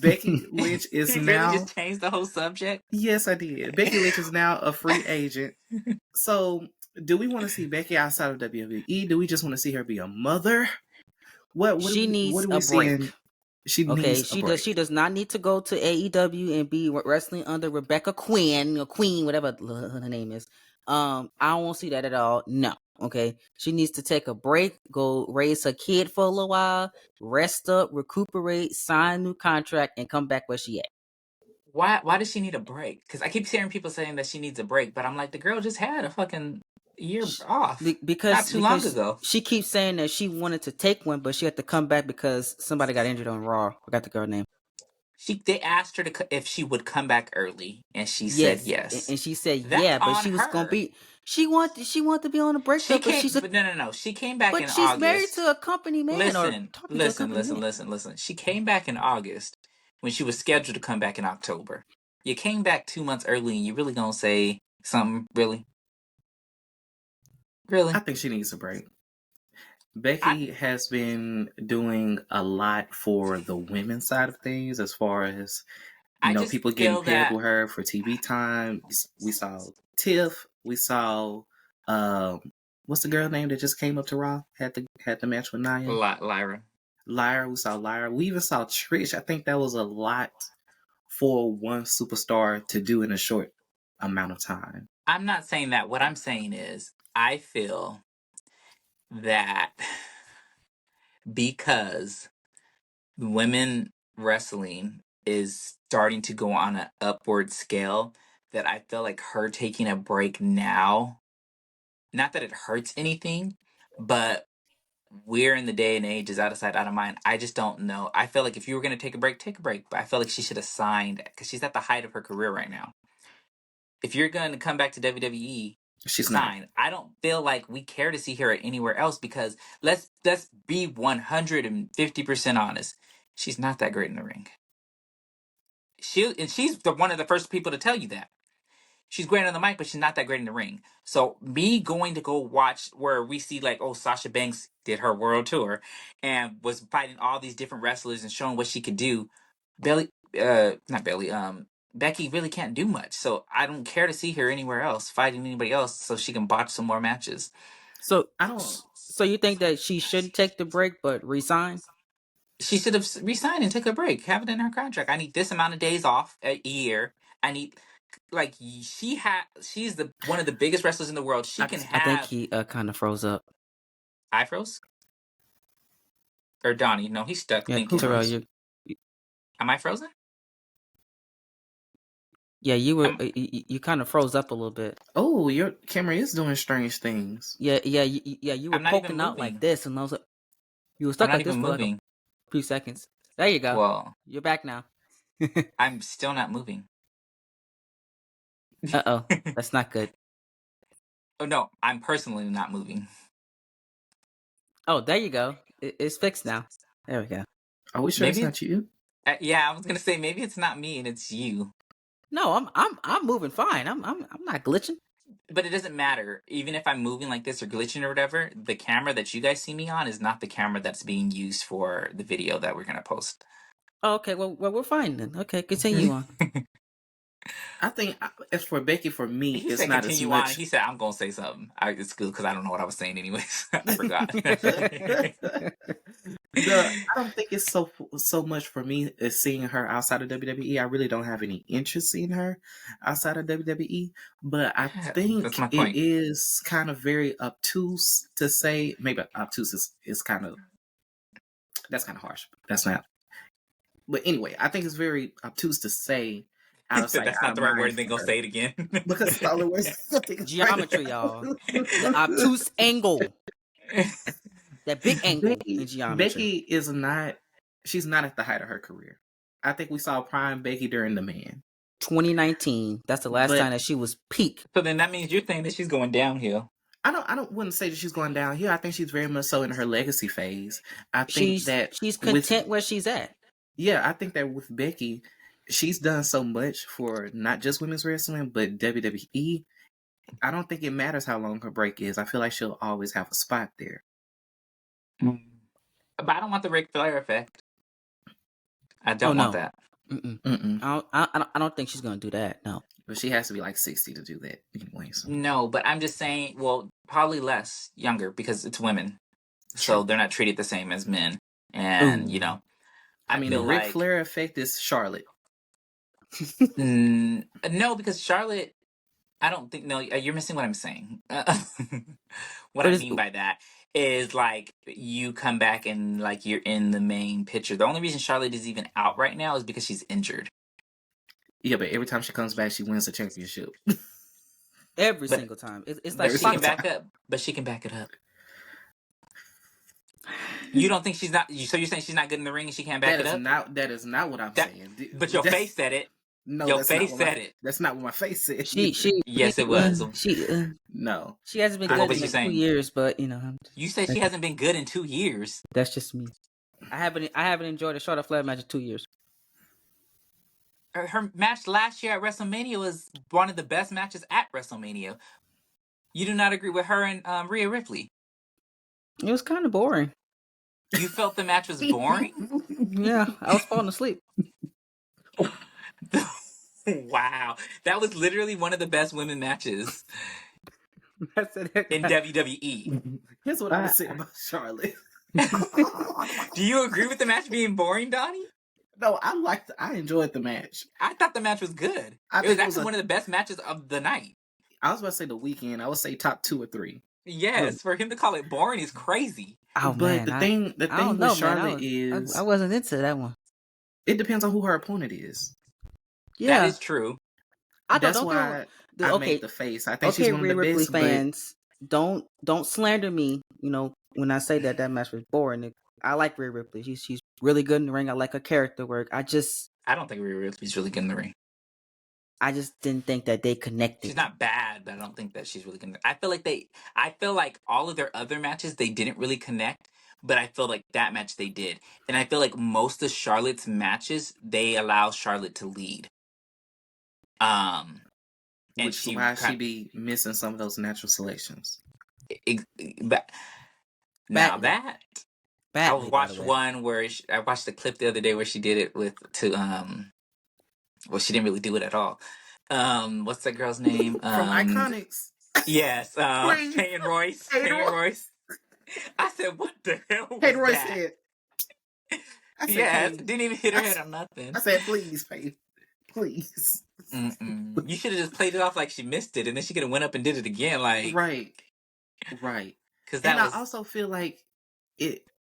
Becky Lynch is you now. Really just changed the whole subject. Yes, I did. Becky Lynch is now a free agent. So, do we want to see Becky outside of WWE? Do we just want to see her be a mother? What she needs a break. She needs a break. She does not need to go to AEW and be wrestling under Rebecca Quinn or Queen, whatever her name is. I don't want to see that at all. No. Okay. She needs to take a break, go raise her kid for a little while, rest up, recuperate, sign a new contract, and come back where she at. Why does she need a break? Because I keep hearing people saying that she needs a break, but I'm like, the girl just had a fucking year off not too long ago. She keeps saying that she wanted to take one, but she had to come back because somebody got injured on Raw. I forgot the girl's name. They asked her if she would come back early, and she said yes. And she said but she was gonna be. She wanted to be on a break. No. She came back in August. But she's married to a company man. Listen. She came back in August when she was scheduled to come back in October. You came back 2 months early, and you really gonna say something? Really? I think she needs a break. Becky has been doing a lot for the women's side of things as far as I just people getting feel paired that with her for TV time. We saw Tiff. We saw what's the girl name that just came up to Raw? Had the match with Nia. Lyra. Lyra. We saw Lyra. We even saw Trish. I think that was a lot for one superstar to do in a short amount of time. I'm not saying that. What I'm saying is, I feel that because women wrestling is starting to go on an upward scale, that I feel like her taking a break now, not that it hurts anything, but we're in the day and age is out of sight, out of mind. I just don't know. I feel like if you were going to take a break, take a break. But I feel like she should have signed because she's at the height of her career right now. If you're going to come back to WWE, She's sign. not. I don't feel like we care to see her anywhere else because let's be 150% honest. She's not that great in the ring. She's one of the first people to tell you that. She's great on the mic, but she's not that great in the ring. So me going to go watch where we see like, oh, Sasha Banks did her world tour and was fighting all these different wrestlers and showing what she could do. Becky really can't do much. So I don't care to see her anywhere else fighting anybody else so she can botch some more matches. So I don't. So you think that she shouldn't take the break but resign? She should have resigned and took a break. Have it in her contract. I need this amount of days off a year. I need like she's one of the biggest wrestlers in the world. She can have. I think he kind of froze up. I froze? Or Donnie? No, he's stuck thinking. Terrell, Am I frozen? Yeah, you were. You kind of froze up a little bit. Oh, your camera is doing strange things. Yeah. You were poking out like this, and I was like, you were stuck like this for like a few seconds. There you go. Well, you're back now. I'm still not moving. Uh-oh, that's not good. Oh no, I'm personally not moving. Oh, there you go. It's fixed now. There we go. Are we sure it's not you? Yeah, I was gonna say maybe it's not me and it's you. No, I'm moving fine. I'm not glitching. But it doesn't matter. Even if I'm moving like this or glitching or whatever, the camera that you guys see me on is not the camera that's being used for the video that we're gonna post. Oh, okay. Well, we're fine then. Okay, continue on. I think as for Becky, for me, he it's said not continue as much. On. He said I'm gonna say something. It's good because I don't know what I was saying anyways. I forgot. I don't think it's so much for me as seeing her outside of WWE. I really don't have any interest in her outside of WWE. But I think it is kind of very obtuse to say. Maybe obtuse is kind of that's kind of harsh. That's not. But anyway, I think it's very obtuse to say. That's not the right word. Then go say it again. Because it's all the words. Geometry, y'all. The obtuse angle. That big angle in geometry. Becky is not. She's not at the height of her career. I think we saw prime Becky during the Man. 2019. That's the last time that she was peak. So then that means you're saying that she's going downhill. I wouldn't say that she's going downhill. I think she's very much so in her legacy phase. I think that she's content where she's at. Yeah, I think that with Becky, she's done so much for not just women's wrestling, but WWE. I don't think it matters how long her break is. I feel like she'll always have a spot there. But I don't want the Ric Flair effect. I don't want that. I don't think she's going to do that. No. But she has to be like 60 to do that anyway. So. No, but I'm just saying, well, probably less, younger, because it's women. So they're not treated the same as men. And, you know. I mean, the Ric Flair effect is Charlotte. No, because Charlotte, I don't think, no, you're missing what I'm saying. What I mean by that is like you come back and like you're in the main picture. The only reason Charlotte is even out right now is because she's injured. Yeah, but every time she comes back, she wins the championship. Every single time. It's like she can back up. But she can back it up. You don't think she's not? So you're saying she's not good in the ring and she can't back it up? That is not what I'm saying. But your face said it. No, your face said it. That's not what my face said. Yes, it was. No, she hasn't been good in 2 years. But you know, you said she hasn't been good in 2 years. That's just me. I haven't enjoyed a Charlotte Flair match in 2 years. Her match last year at WrestleMania was one of the best matches at WrestleMania. You do not agree with her and Rhea Ripley? It was kind of boring. You felt the match was boring? Yeah, I was falling asleep. Wow. That was literally one of the best women matches in WWE. Here's what I would say about Charlotte. Do you agree with the match being boring, Donnie? No, I enjoyed the match. I thought the match was good. I It was think it was actually one of the best matches of the night. I was about to say the weekend. I would say top 2 or 3. Yes, for him to call it boring is crazy. Oh, but man, the thing with Charlotte is I wasn't into that one. It depends on who her opponent is. Yeah, that is true. That's why I make the face. I think she's one of the Ripley best. Fans, don't slander me. You know, when I say that match was boring. I like Rhea Ripley. She's really good in the ring. I like her character work. I don't think Rhea Ripley's really good in the ring. I just didn't think that they connected. She's not bad, but I don't think that she's really good. I feel like all of their other matches they didn't really connect, but I feel like that match they did. And I feel like most of Charlotte's matches they allow Charlotte to lead. Which is why she be missing some of those natural selections. Now that I watched one where I watched the clip the other day where she did it well, she didn't really do it at all. What's that girl's name? From Iconics. Yes, Peyton Royce. Peyton Royce. I said, what the hell was Peyton Royce that? I said, yeah, didn't even hit her head on nothing. I said, please, Peyton. Please. You should have just played it off like she missed it, and then she could have went up and did it again. Like right. I also feel like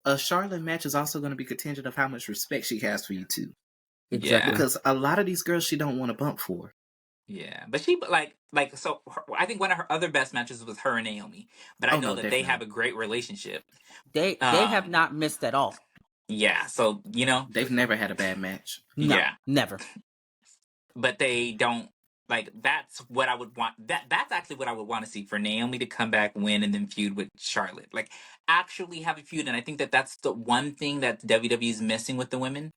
a Charlotte match is also going to be contingent of how much respect she has for you too. Exactly. Yeah. Because a lot of these girls she don't want to bump for. Yeah, but she so I think one of her other best matches was her and Naomi. But I know that they have a great relationship. They have not missed at all. Yeah, so they've never had a bad match. No, yeah, never. But they don't that's what I would want. That's actually what I would want to see for Naomi to come back, win, and then feud with Charlotte. Like actually have a feud, and I think that's the one thing that WWE is missing with the women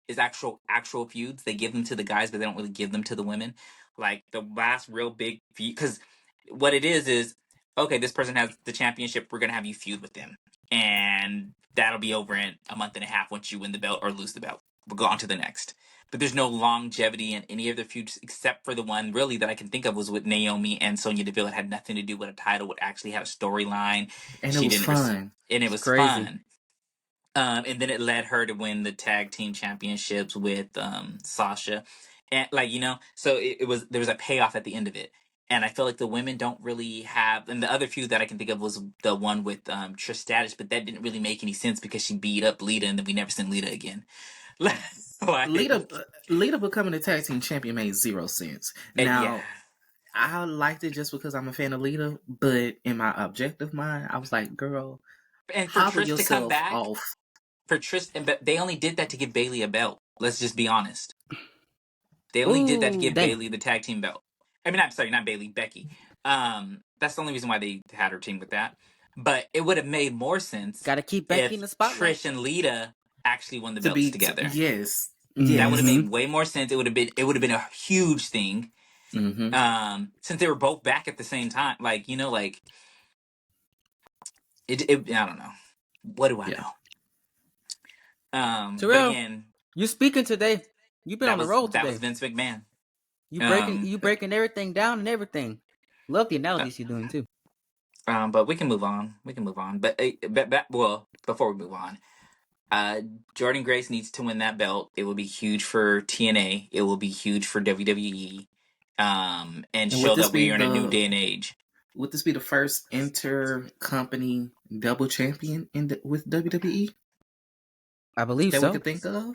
is actual feuds. They give them to the guys, but they don't really give them to the women. Like the last real big feud, because what it is okay, this person has the championship. We're gonna have you feud with them, and that'll be over in a month and a half once you win the belt or lose the belt. We'll go on to the next. But there's no longevity in any of the feuds except for the one really that I can think of was with Naomi and Sonya Deville. It had nothing to do with a title. Would actually have a storyline, and it was fun. And it was crazy. Fun. And then it led her to win the tag team championships with Sasha. And so there was a payoff at the end of it. And I feel like the women don't really have, and the other feud that I can think of was the one with Trish Stratus, but that didn't really make any sense because she beat up Lita and then we never seen Lita again. Lita becoming the tag team champion made 0 sense. Now, I liked it just because I'm a fan of Lita, but in my objective mind, I was like, girl, and for Trish to come back, for Trish, but they only did that to give Bayley a belt. Let's just be honest. They only did that to give Bayley the tag team belt. I mean, I'm sorry, not Bayley, Becky. That's the only reason why they had her team with that. But it would have made more sense. Got to keep Becky in the spotlight. Trish and Lita actually won the belts together. Yes. That would have made way more sense. It would have been a huge thing. Mm-hmm. Since they were both back at the same time, I don't know. What do I know? Terrell, again, you speaking today. You've been on the road today. That was Vince McMahon. You breaking everything down and everything. Love the analogies you're doing too. But we can move on. But before we move on, Jordynne Grace needs to win that belt. It will be huge for TNA. It will be huge for WWE. And show that we are in a new day and age. Would this be the first inter-company double champion with WWE? I believe that so. we could think of.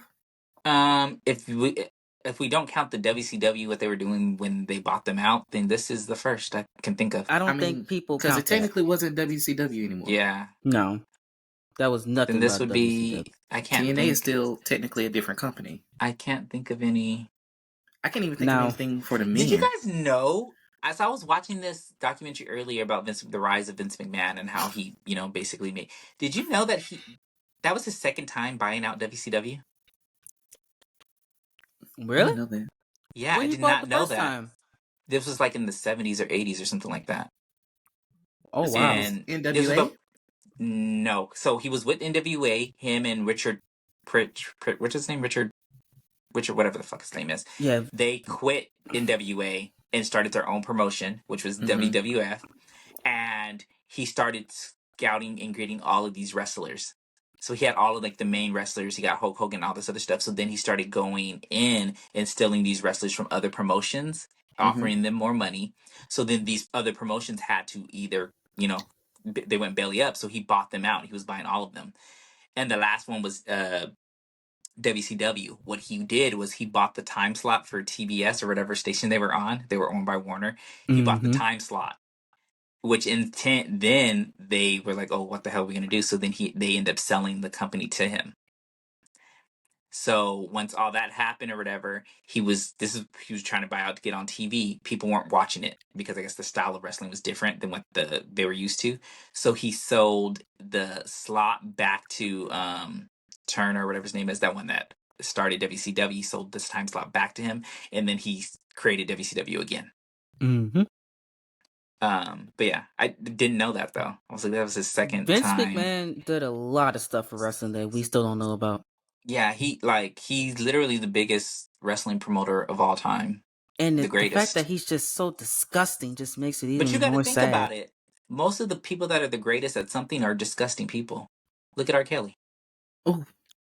If we don't count the WCW, what they were doing when they bought them out, then this is the first I can think of. I don't think people because it technically wasn't WCW anymore. Yeah, no, that was nothing. Then this would be. I can't. TNA is still technically a different company. I can't think of any. I can't even think of anything for the men. Did you guys know? As I was watching this documentary earlier about the rise of Vince McMahon and how he, basically made. Did you know that that was his second time buying out WCW? Really? I didn't know that. Yeah, I did not know that. Time? This was in the 70s or 80s or something like that. Oh, wow. And NWA? No. So he was with NWA, him and Richard what's his name? Richard or whatever the fuck his name is. Yeah. They quit NWA and started their own promotion, which was WWF. And he started scouting and getting all of these wrestlers. So he had all of like the main wrestlers. He got Hulk Hogan, all this other stuff. So then he started going in and stealing these wrestlers from other promotions, offering them more money. So then these other promotions had to either, they went belly up. So he bought them out. He was buying all of them. And the last one was WCW. What he did was he bought the time slot for TBS or whatever station they were on. They were owned by Warner. He bought the time slot. Which then they were like, oh, what the hell are we gonna do? So then they end up selling the company to him. So once all that happened or whatever, he was trying to buy out to get on TV. People weren't watching it because I guess the style of wrestling was different than what they were used to. So he sold the slot back to Turner or whatever his name is, that one that started WCW. He sold this time slot back to him, and then he created WCW again. But yeah, I didn't know that though. I was like, that was his second Vince time. McMahon did a lot of stuff for wrestling that we still don't know about. Yeah, he's literally the biggest wrestling promoter of all time. And the the fact that he's just so disgusting just makes it even more sad. But you got to think about it. Most of the people that are the greatest at something are disgusting people. Look at R. Kelly. Oh,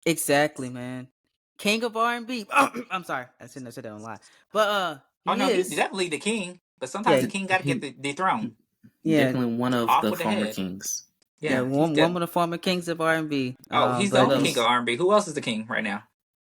exactly, man. King of R&B. I'm sorry, I shouldn't have said that on live. But he's definitely the king. But sometimes the king got to get the throne. Yeah, definitely one of the former kings. Yeah, one of the former kings of R&B. He's the only king of R&B. Who else is the king right now?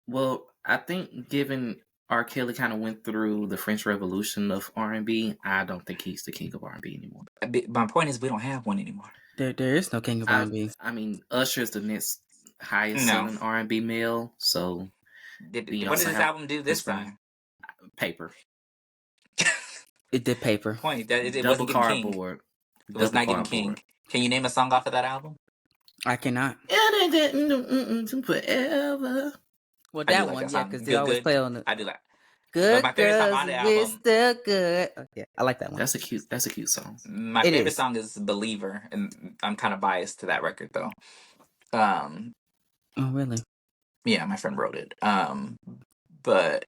Well, I think given R. Kelly kind of went through the French Revolution of R&B, I don't think he's the king of R&B anymore. My point is, we don't have one anymore. There is no king of R&B. I mean, Usher is the next highest selling R&B male. So, what did this album do this time? Paper. It did paper. Point that it Double wasn't cardboard. It was not getting king. Can you name a song off of that album? I cannot. Forever. Well, that one, yeah, because they always play on it. I do that. Good my favorite song on the album. We're still good. Yeah, I like that one. That's a cute song. My favorite song is Believer, and I'm kind of biased to that record though. Oh really? Yeah, my friend wrote it. But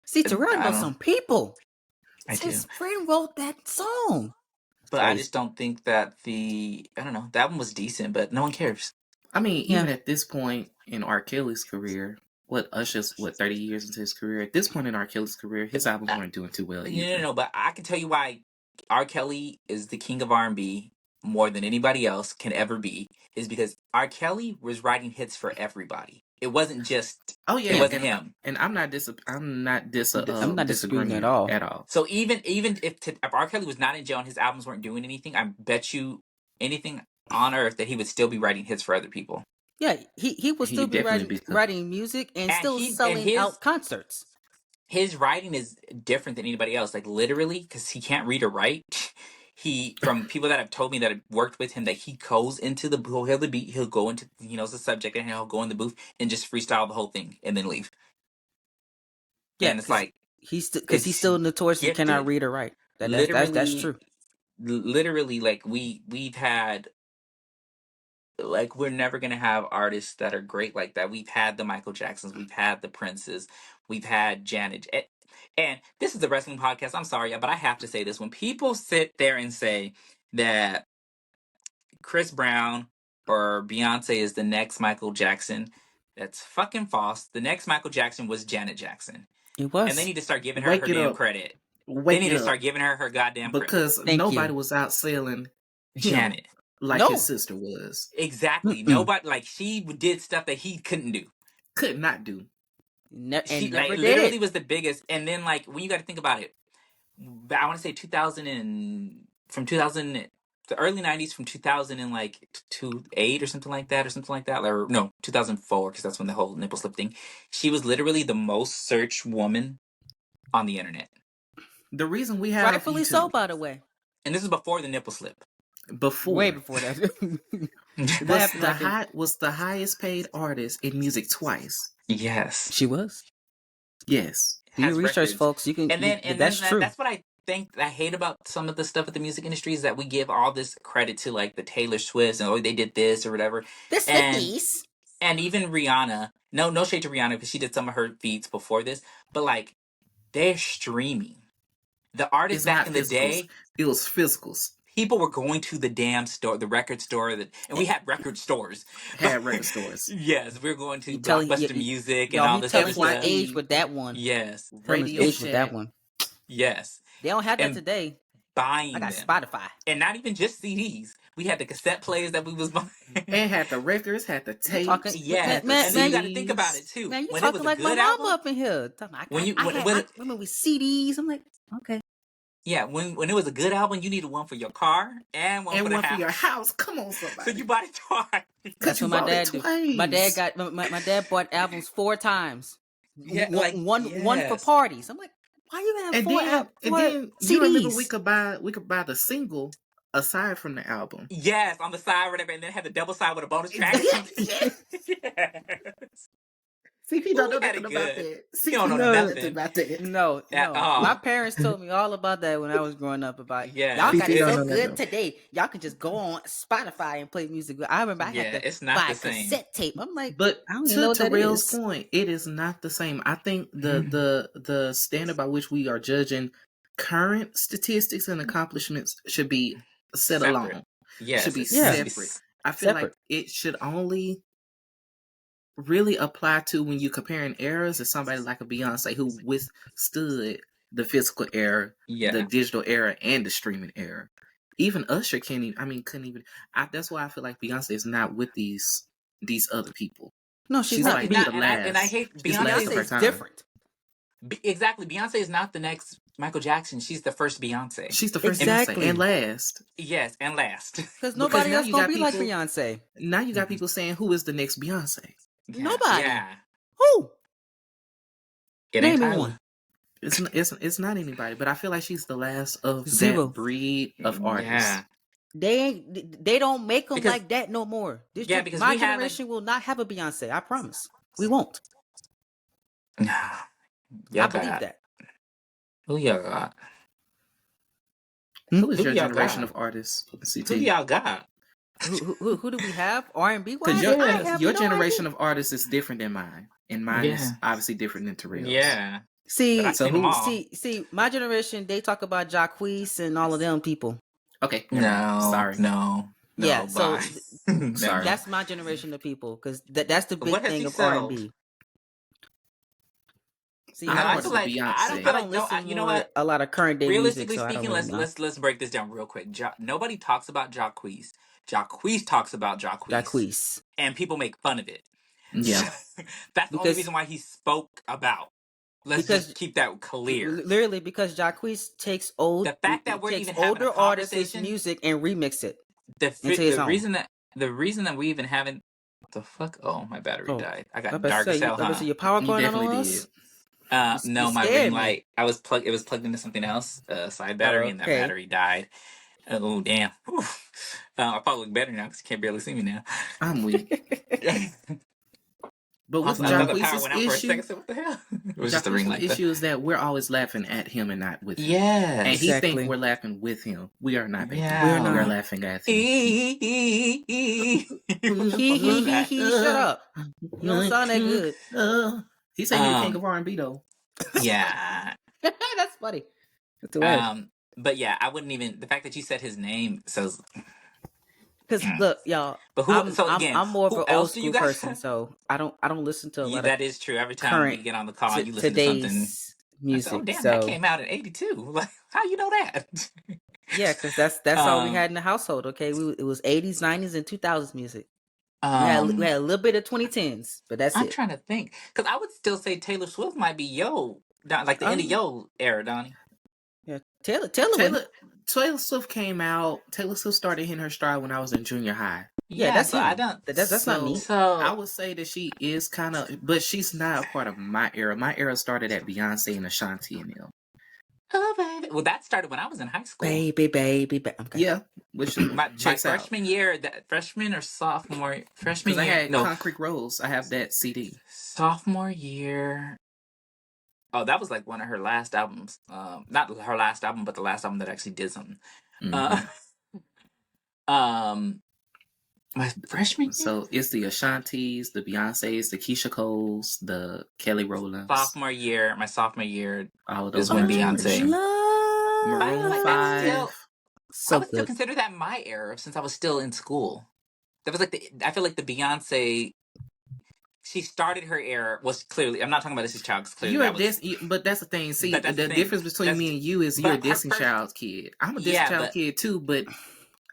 see, Terrell knows some people. His friend wrote that song. But I just don't think that the album was decent, but no one cares. I mean, even at this point in R. Kelly's career, Usher's 30 years into his career? At this point in R. Kelly's career, his albums weren't doing too well. No, but I can tell you why R. Kelly is the king of R&B more than anybody else can ever be, is because R. Kelly was writing hits for everybody. It wasn't just it wasn't him. And I'm not disagreeing at all. So even if R. Kelly was not in jail and his albums weren't doing anything, I bet you anything on earth that he would still be writing hits for other people. Yeah, he would still be writing music and still selling out concerts. His writing is different than anybody else. Like literally, because he can't read or write. From people that have told me that have worked with him, that he goes into he'll hear the beat, he'll go into, he knows the subject, and he'll go in the booth and just freestyle the whole thing and then leave. Yeah, and it's like he's still notoriously cannot read or write. That's true. Literally, like we've had, like we're never gonna have artists that are great like that. We've had the Michael Jacksons, we've had the Princes, we've had Janet. And this is the wrestling podcast. I'm sorry, but I have to say this. When people sit there and say that Chris Brown or Beyonce is the next Michael Jackson, that's fucking false. The next Michael Jackson was Janet Jackson. It was. And they need to start giving her damn credit. They need to start giving her goddamn credit. Because nobody was out selling Janet like his sister was. Exactly. Nobody, like, she did stuff that he couldn't do. Could not do. She literally was the biggest. And then, like, when you got to think about it, I want to say the early 90s, from 2000 and like 2008 or something like that, or no, 2004, because that's when the whole nipple slip thing. She was literally the most searched woman on the internet. The reason we have rightfully so, by the way. And this is before the nipple slip. Way before that. was the highest paid artist in music twice. Yes, she was. Yes, do your research, folks. You can, that's true. That's what I think I hate about some of the stuff with the music industry, is that we give all this credit to like the Taylor Swifts and they did this or whatever. And even Rihanna, no shade to Rihanna because she did some of her feats before this, but like they're streaming. The artists It's back not in the physicals. day, It was physicals. people were going to the damn store, the record store, and we had record stores. Had record stores. Yes, we were going to He telling Blockbuster Music and y'all, all he this telling other his stuff. age with that one. Yes, Telling his Radio age with that Shack. one. yes. They don't have that And today. buying I got them. Spotify. And not even just CDs. We had the cassette players that we was buying. And had the records, had the tapes. Talking, Yes, man, and then you got to think about it too. Man, you When it talking was a like my good mama album, up in here. Talking, when I remember with CDs. I'm like, okay. yeah, when it was a good album, you needed one for your car and one and for one the house. for your house. Come on, So somebody. you bought it twice. That's you what my bought it dad do. twice. My dad got my dad bought albums 4 times. Yeah, one for yes. parties. I'm like, why you gonna have And four then CDs? you remember we could buy the single aside from the album. Yes, on the side, whatever, and then had the double side with a bonus track. Yes. Yes. CP don't We know had nothing it about good. that. He don't know nothing. about that. No. At all. My parents told me all about that when I was growing up. About Yeah, y'all got CP it don't so know good nothing. today. Y'all can just go on Spotify and play music. I remember I had to it's not buy the a same. cassette tape. I'm like, But I don't even know to what that Terrell's is. point, it is not the same. I think the standard by which we are judging current statistics and accomplishments should be set Separate. alone. Yes, should be it needs to separate. I feel like it should only really apply to when you're comparing eras to somebody like a Beyonce who withstood the physical era, the digital era, and the streaming era. Even Usher couldn't even. That's why I feel like Beyonce is not with these other people. No, she's not. Like not, the last. and I hate Beyonce Beyonce is different. Exactly, Beyonce is not the next Michael Jackson. She's the first Beyonce. She's the first Exactly. Beyonce and last. Yes, and last. Because nobody now else you gonna got be like people- Beyonce. Now you got people saying, "Who is the next Beyonce?" Nobody. Yeah. Who? It ain't Name Tyler. one. It's not anybody, but I feel like she's the last of Zero. that breed of artists. Yeah. They don't make them Because- like that no more. because my we had, generation will not have a Beyonce. I promise. We won't. Yeah, I believe that. Who y'all got? Who is Who your y'all generation got? of artists? CT? Who y'all got? Who do we have? R&B wise? Because I have your no generation idea. of artists is different than mine, and mine is Yeah. obviously different than Terrell's. Yeah. See, But I seen them all. see, my generation, they talk about Jacquees and all of them people. Okay. No. Sorry. No. Yeah, so bye. Sorry. No. that's my generation of people because that's the big What has thing he of sold? R&B. See, I I feel like Beyonce. I don't I feel don't like listen you know more what? a lot of current day music. Realistically So I speaking, don't really know. let's break this down real quick. Nobody talks about Jacquees. Jacquees talks about Jacquees. Jacquees. And people make fun of it. Yeah. That's the only reason why he spoke about. Let's just keep that clear. Literally, because Jacquees takes The fact that we're even having older a artists' conversation, music and remix it. the reason that we even haven't the fuck. Oh, my battery died. I got dark as hell. Huh? Your power You going on definitely us? did. No, You my scared ring me. light. It was plugged into something else, side battery, and that Okay. battery died. Oh damn! Whew. I probably look better now because you can't barely see me now. I'm weak. But with Also, I thought the power Jacquees' went out for a second. issue, So what the hell? It was just the ring light. issue is that we're always laughing at him and not with him. Yeah, And he exactly. thinks we're laughing with him. We are not. Yeah. We are laughing at him. He shut up. You don't sound that good. He said he's the king of R&B though. Yeah. That's funny. That's the But yeah, I wouldn't even. The fact that you said his name says. Because look, y'all. But who? I'm more of who an else old do you school guys person, have? so I don't listen to a lot That of is true. Every time we get on the call, you listen to something. Today's music. Oh damn, so that came out in '82. Like, how you know that? yeah, because that's all we had in the household. Okay, it was '80s, '90s, and 2000s music. We had a little bit of 2010s, but that's I'm it. trying to think because I would still say Taylor Swift might be like the end of yo era, Donnie. Yeah, Taylor Swift came out. Taylor Swift started hitting her stride when I was in junior high. Yeah, that's so him. I don't. That's not me. So I would say that she is kind of, but she's not a part of my era. My era started at Beyonce and Ashanti and them. Oh, baby. Well, that started when I was in high school. Baby. Okay. Yeah, which my checks out. freshman year, freshman or sophomore, freshman Because I year. had No, Concrete Rose. I have that CD. sophomore year. Oh, that was like one of her last albums. Not her last album, but the last album that actually did something. Mhm. My freshman year? So it's the Ashantis, the Beyoncés, the Keisha Coles, the Kelly Rowlands. My sophomore year All of is those when are my Beyonce. generation. But I feel Maroon like that's 5. still, So I would still good. consider that my era since I was still in school. That was like I feel like the Beyonce, she started her era was clearly, I'm not talking about Destiny's Child because clearly You're a that was, but that's the thing. See, but that's the the thing. difference between me and you is you're a But her Destiny first, Child's kid. I'm a Destiny yeah, Child kid too, but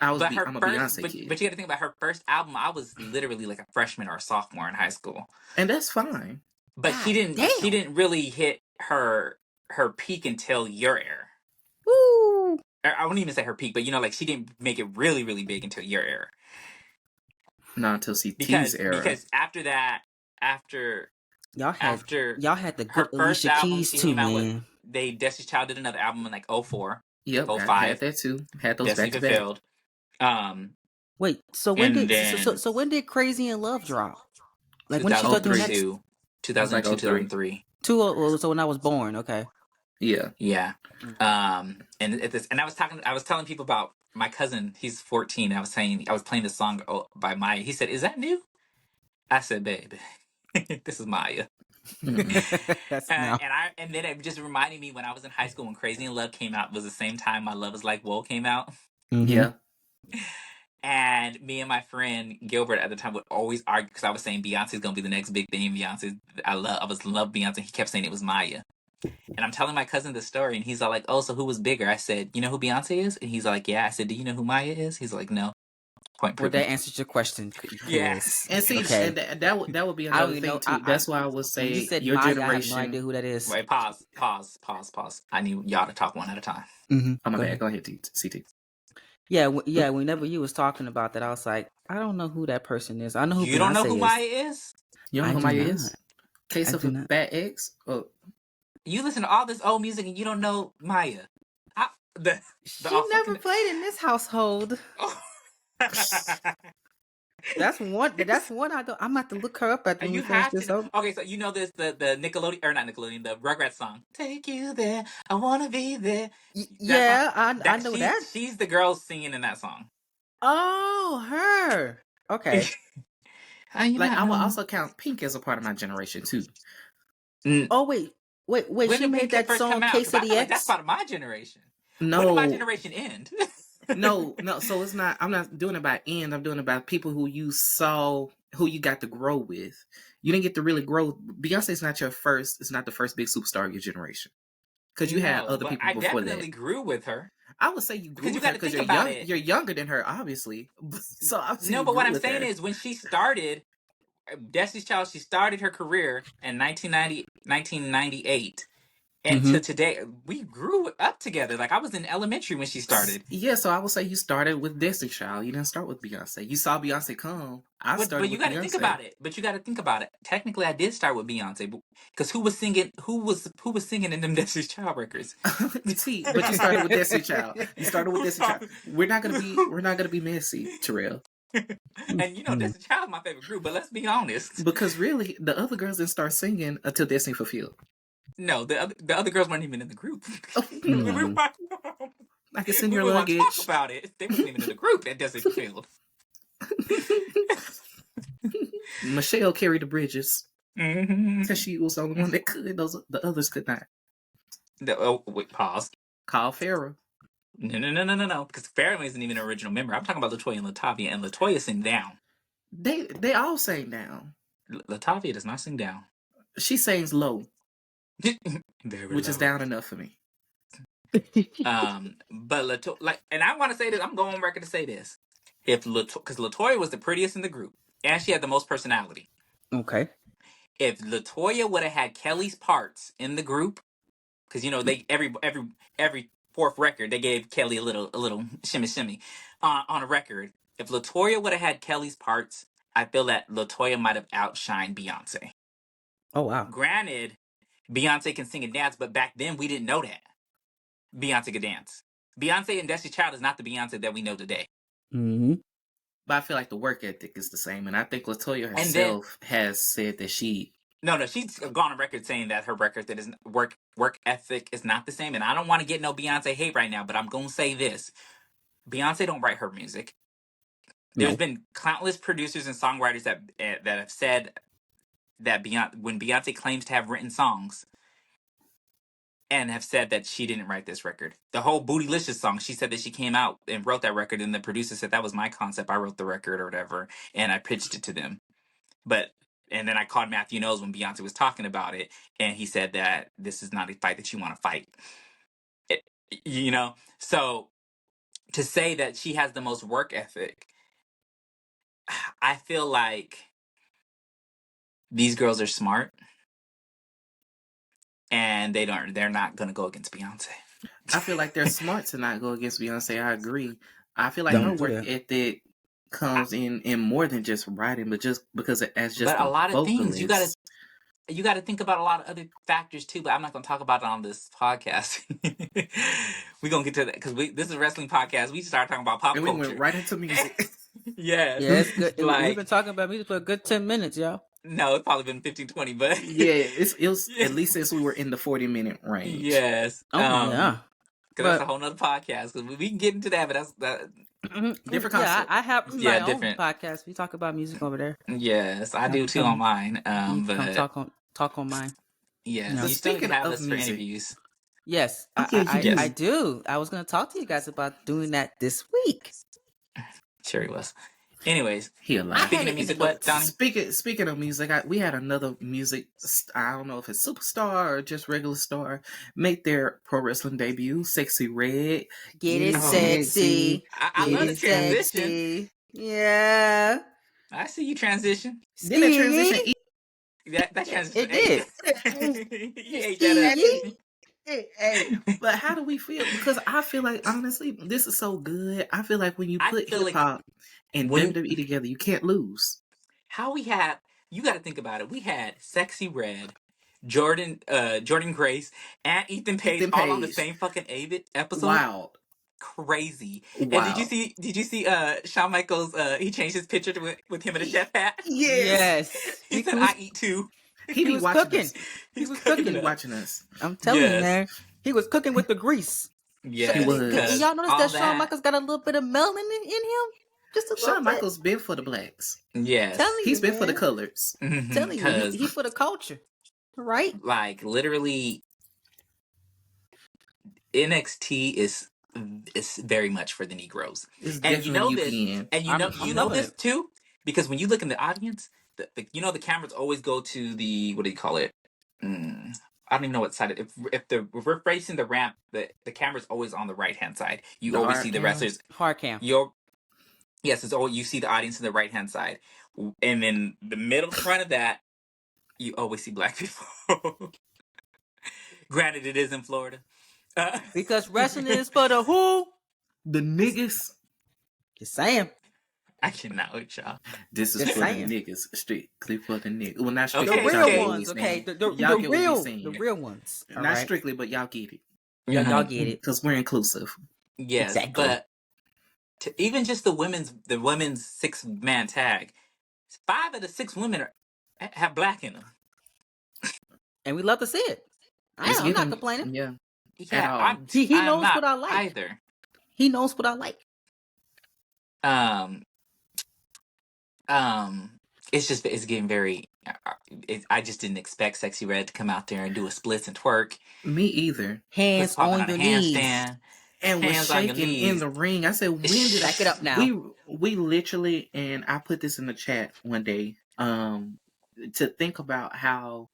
I'm a Beyonce but kid. you got to think about her first album. I was literally like a freshman or a sophomore in high school, And that's fine. but God she didn't damn. really hit her peak until your era. Woo. I wouldn't even say her peak, but you know, like she didn't make it really really big until your era. Not until CT's era. Because after that, after Y'all had the her good first Alicia album, Keys she too, came out with, man. Destiny's Child did another album in like 04, Yep, I 05. had that too. Had those Destiny back to back. Fulfilled. Wait, so when And did then so when did Crazy in Love drop? Like when did she start doing that? 2002, 2003. So when I was born, okay. Yeah. Yeah. And I was telling people about my cousin. He's 14. I was playing this song by Maya. He said, "Is that new?" I said, "Babe, this is Maya." That's now. And then it just reminded me when I was in high school when Crazy in Love came out was the same time My Love Is Like Woe came out. Yeah. And me and my friend Gilbert at the time would always argue because I was saying Beyonce's gonna be the next big thing. Beyonce, I love Beyonce. He kept saying it was Maya. And I'm telling my cousin the story, and he's all like, "Oh, so who was bigger?" I said, "You know who Beyonce is?" And he's like, "Yeah." I said, "Do you know who Maya is?" He's like, "No." Point Well, proven. that answers your question. Yes. And see, okay. that would be another thing too. That's why I would say you said your Maya, generation. I have no idea who that is. Wait, pause. I need y'all to talk one at a time. Mm-hmm. Oh my bad. Go ahead, CT. Yeah, whenever you was talking about that, I was like, I don't know who that person is. I know who You don't know who Beyonce Maya is. is? You don't know who Maya is? Case I of do a not. Bad Ex? Oh. You listen to all this old music and you don't know Maya. She never played in this household. That's one. I don't. I'm about to look her up at when we finish this up. Okay, so you know this the Nickelodeon or not Nickelodeon, the Rugrats song. Take you there, I wanna be there. Yeah, I know that. She's the girl singing in that song. Oh, her. Okay. I will also count Pink as a part of my generation too. Oh wait. When she made that song "Case of the X." That's part of my generation. No. When did my generation end? No. So it's not. I'm not doing it by end. I'm doing it by people who you saw, who you got to grow with. You didn't get to really grow. Beyonce's not your first. It's not the first big superstar of your generation. Because you had other people before that. I definitely grew with her. I would say you grew with her because you're young. You're younger than her, obviously. So no, but what I'm saying is when she started, Destiny's Child, she started her career in 1998. And to today, we grew up together. Like, I was in elementary when she started. Yeah, so I would say you started with Destiny's Child. You didn't start with Beyonce. You saw Beyonce come. But you got to think about it. Technically, I did start with Beyonce, because who was singing in them Destiny's Child records? See, but you started with Destiny's Child. We're not gonna be messy, Terrell. And you know, Destiny's Child is my favorite group, but let's be honest. Because really, the other girls didn't start singing until Destiny Fulfilled. No, the other girls weren't even in the group. I can send your luggage. Talk about it. They weren't even in the group at Destiny Fulfilled. Michelle carried the bridges because she was the only one that could. The others could not. Wait, pause. Call Farrah. No. Because Farrah isn't even an original member. I'm talking about LaToya and Latavia, and Latoya sing down. They all sing down. Latavia does not sing down. She sings low. Which is down enough for me. But and I want to say this. I'm going on record to say this. Because Latoya was the prettiest in the group, and she had the most personality. Okay. If Latoya would have had Kelly's parts in the group, because you know they every fourth record they gave Kelly a little shimmy on a record. If Latoya would have had Kelly's parts, I feel that Latoya might have outshined Beyonce. Oh wow! Granted, Beyonce can sing and dance, but back then we didn't know that Beyonce could dance. Beyonce and Destiny's Child is not the Beyonce that we know today. Mm-hmm. But I feel like the work ethic is the same, and I think Latoya herself has said that she. No, she's gone on record saying that her record that is work ethic is not the same, and I don't want to get no Beyonce hate right now, but I'm gonna say this: Beyonce don't write her music. There's No. been countless producers and songwriters that have said that when Beyonce claims to have written songs and have said that she didn't write this record. The whole Bootylicious song, she said that she came out and wrote that record, and the producer said that was my concept. I wrote the record or whatever, and I pitched it to them. And then I called Matthew Knowles when Beyonce was talking about it, and he said that this is not a fight that you want to fight. So to say that she has the most work ethic, I feel like these girls are smart, and they're not going to go against Beyonce. I feel like they're smart to not go against Beyonce. I agree. I feel like her work ethic comes in more than just writing, but just because as just but a lot of vocalist. things you got to think about a lot of other factors too. But I'm not going to talk about it on this podcast. We're going to get to that because this is a wrestling podcast. We started talking about pop culture. We went right into music. Yes. Yeah, it's good. We've been talking about music for a good 10 minutes, y'all. No, it's probably been 15, 20, but yeah, it was at least since we were in the 40-minute range. Yes. Yeah. Because that's a whole nother podcast. Because we can get into that, but that's different concept. Yeah, I have my own podcast. We talk about music over there. Yes, I do too on mine. But talk on mine. Yes. No, You still can have us for interviews. Yes, I do. I was going to talk to you guys about doing that this week. Sure he was. Anyways, speaking of music, what, Donnie? Speaking of music, we had another music. I don't know if it's superstar or just regular star make their pro wrestling debut. Sexy Red, get it sexy. I love the transition. Sexy. Yeah, I see you transition. Did that transition? That transition. It did. You ate that up. Hey, but how do we feel? Because I feel like, honestly, this is so good. I feel like when you put hip hop and WWE together, you can't lose. You got to think about it. We had Sexy Red, Jordan Grace, and Ethan Page all on the same fucking episode. Wow. Crazy. Wow. And did you see Shawn Michaels, he changed his picture with him in a chef hat? Yes. He said, I eat too. He was cooking. He was cooking. Watching us. I'm telling you, man. He was cooking with the grease. Yeah, he was. And y'all notice that Shawn Michaels got a little bit of melanin in him? Just a little Shawn Michaels been for the blacks. Yes. He's been for the colors. Mm-hmm. Telling you, he for the culture. Right? Like, literally, NXT is very much for the Negroes. And you know this. And you know this too, because when you look in the audience, the cameras always go to the, what do you call it? I don't even know what side. If we're facing the ramp, the camera's always on the right hand side. You always see the wrestlers. Hard cam. Yes, it's always, you see the audience on the right hand side, and then the middle front of that, you always see black people. Granted, it is in Florida. Because wrestling is for the who? The niggas. Just saying. I cannot with y'all. This is for the niggas. Strictly for the niggas. Well, not strictly. The real ones, okay? The real ones. Not strictly, but y'all get it. Y'all get it. Because we're inclusive. Yes, exactly. But even just the women's 6-man tag, 5 of the 6 women have black in them. And we love to see it. I'm not complaining. Yeah. He knows what I like. Either. He knows what I like. It's getting very. I just didn't expect Sexy Red to come out there and do a splits and twerk. Me either. Hands on your knees. And was shaking in the ring. I said, when did back it up now? We literally, and I put this in the chat one day, to think about how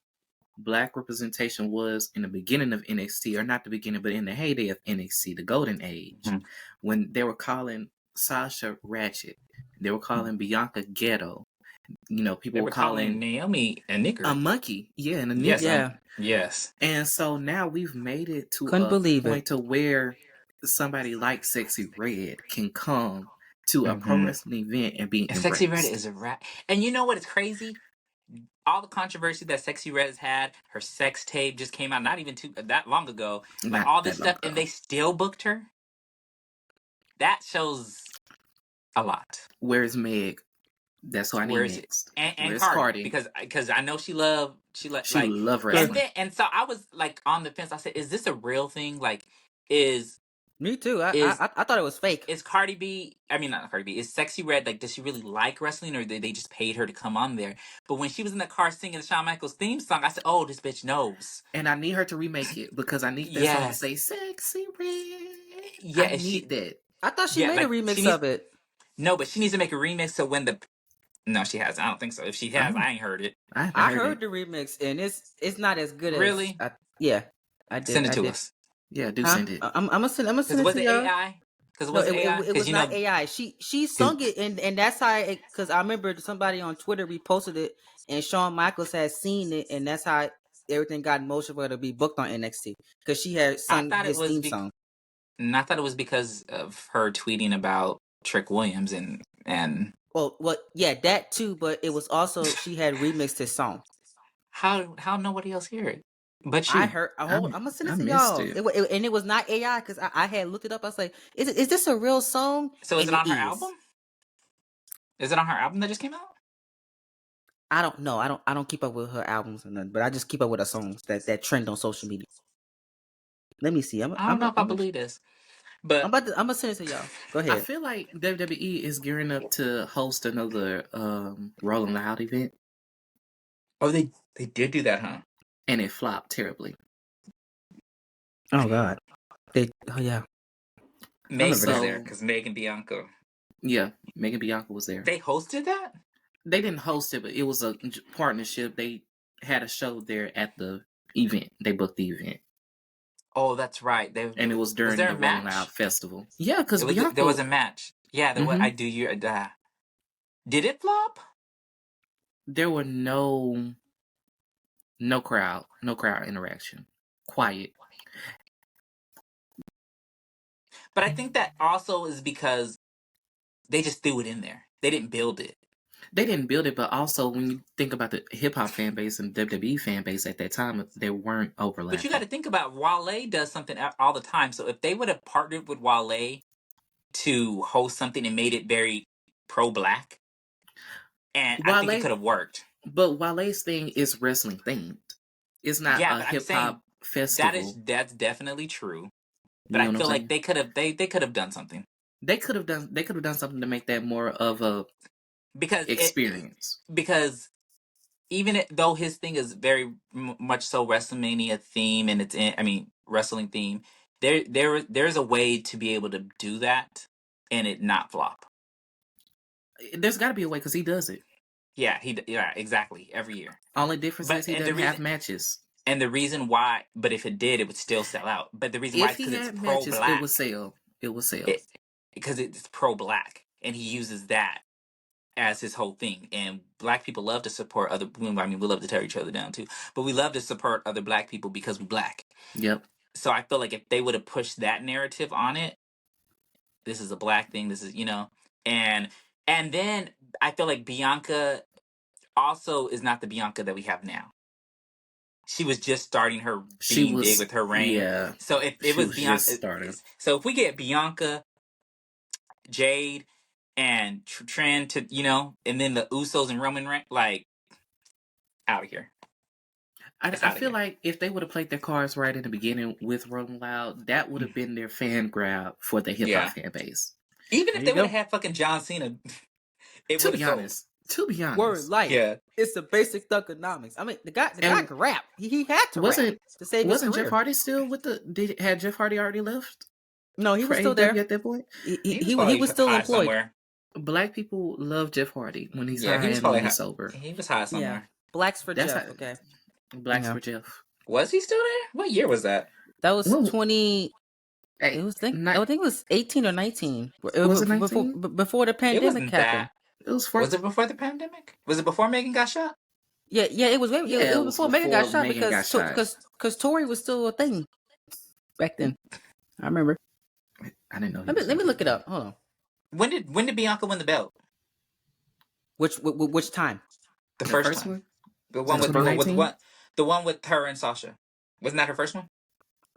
black representation was in the beginning of NXT, or not the beginning, but in the heyday of NXT, the golden age, when they were calling Sasha Ratchet, they were calling Bianca Ghetto. You know, people were calling Naomi a nigger, a monkey. Yeah, and a nigger. Yes. And so now we've made it to a point to where somebody like Sexy Red can come to a pro wrestling event and be embraced. Sexy Red is a rat. And you know what is crazy? All the controversy that Sexy Red has had, her sex tape just came out not even that long ago. Like all this stuff, and they still booked her. That shows a lot. Where's Meg? That's who I need next. And Cardi, because I know she love wrestling. And so I was like on the fence. I said, is this a real thing? Like, is Me too. I, Is I I thought it was fake. is Cardi B? I mean, not Cardi B. Is Sexy Red like? Does she really like wrestling, or they just paid her to come on there? But when she was in the car singing the Shawn Michaels theme song, I said, "Oh, this bitch knows." And I need her to remake it because I need that song to Yes, say "Sexy Red." yeah. I And need that. I thought she yeah, made a like she remix needs of it. no, but she needs to make a remix. So when the no, she hasn't. I don't think so. If she has, Oh, I ain't heard it. I haven't I heard heard it. the remix, and it's not as good as Really, yeah. I did. send it I to did. us. Yeah, do Huh? send it. I'm gonna send Because it was to it y'all. AI? Because No, was it AI? it Because was not AI. She sung it, and that's how it. Because I remember somebody on Twitter reposted it, and Shawn Michaels had seen it, and that's how everything got in motion for her to be booked on NXT because she had I sung thought it his was theme song. and I thought it was because of her tweeting about Trick Williams and Well, yeah, that too. But it was also she had remixed his song. how nobody else hear it but I you. heard. I I'm gonna send I it to missed y'all. it. And it was not AI because I had looked it up. I was like, is this a real song? So is And it it on her album? is. Is it on her album that just came out? I don't know. I don't keep up with her albums or nothing, but I just keep up with her songs that trend on social media. Let me see. I don't know if I believe this, but I'm gonna send it to y'all. Go I ahead. feel like WWE is gearing up to host another Rolling Loud event, oh, they did do that, huh? and it flopped terribly. Oh God. Oh yeah. I Meg remember was that. there So because Meg and Bianca yeah, Megan Bianca was there. they hosted that. They didn't host it, but it was a partnership. They had a show there at the event. They booked the event, Oh, that's right. and it was Was during there a the Rolling Loud match? festival. Yeah, because There Bianca. was a match. Yeah, there was. Hmm I do you. Did it flop? There were no crowd, no crowd interaction. Quiet. But I think that also is because they just threw it in there. They didn't build it. They didn't build it, but also when you think about the hip hop fan base and WWE fan base at that time, they weren't But you got overlapping. to think about Wale does something all the time. So if they would have partnered with Wale to host something and made it very pro-black, and I think it Wale, could have worked. but Wale's thing is wrestling themed. It's not Yeah, a but I'm hip saying hop festival. that's definitely true. But You I know what I'm feel like saying? they could have done something They could have done something to make that more of a because experience. because even though his thing is very much so WrestleMania theme and I mean wrestling theme, there's a way to be able to do that and it not flop. There's got to be a way because he does it. Yeah, exactly every year. Only difference But is he doesn't have matches. and the reason why, but if it did, it would still sell out. But the reason why If is he because it's had pro matches, it would black. sell. It would sell. Because it's pro black, and he uses that as his whole thing. And black people love to support other. I mean, we love to tear each other down too, but we love to support other black people because we black. Yep. So I feel like if they would have pushed that narrative on it, this is a black thing. This is and then I feel like Bianca also is not the Bianca that we have now. She was just starting her She being big was, with her reign. yeah, So if it she was was just Bianca, starting. so if we get Bianca, Jade, and Trent to and then the Usos and Roman Reigns, like out of here. It's I out of feel here. like if they would have played their cards right in the beginning with Rolling Loud, that would have been their fan grab for the hip hop Yeah. fan base. Even There if you they would go. have had fucking John Cena, it To would have be sold. Word honest, like Yeah. it's the basic thugonomics. I mean, the guy and can rap. He had to rap wasn't to save his wasn't Jeff career. Hardy still with had Jeff Hardy already left No, he for was still AEW there. at that point? Probably He was still high employed. somewhere. Black people love Jeff Hardy when he's Yeah, high he was and when probably he's high. sober. He was high Yeah, somewhere. blacks for That's Jeff. how Okay, blacks yeah. for Jeff. Was he still there? What year was that? That was Well, 20. hey, It was I think it was 18 or 19. was it 19? Before the It pandemic wasn't happened. that. It was Was it before the pandemic? Was it before Megan got shot? Yeah, it was. yeah, It it was was before Megan got before shot Megan got shot. because Tory was still a thing back then. I remember. I didn't know he Let me was gonna look it be. up. Hold on. When did Bianca win the belt? Which time? The The first first time. one? The Was one it with 2019? the one with her and Sasha. Wasn't that her first one?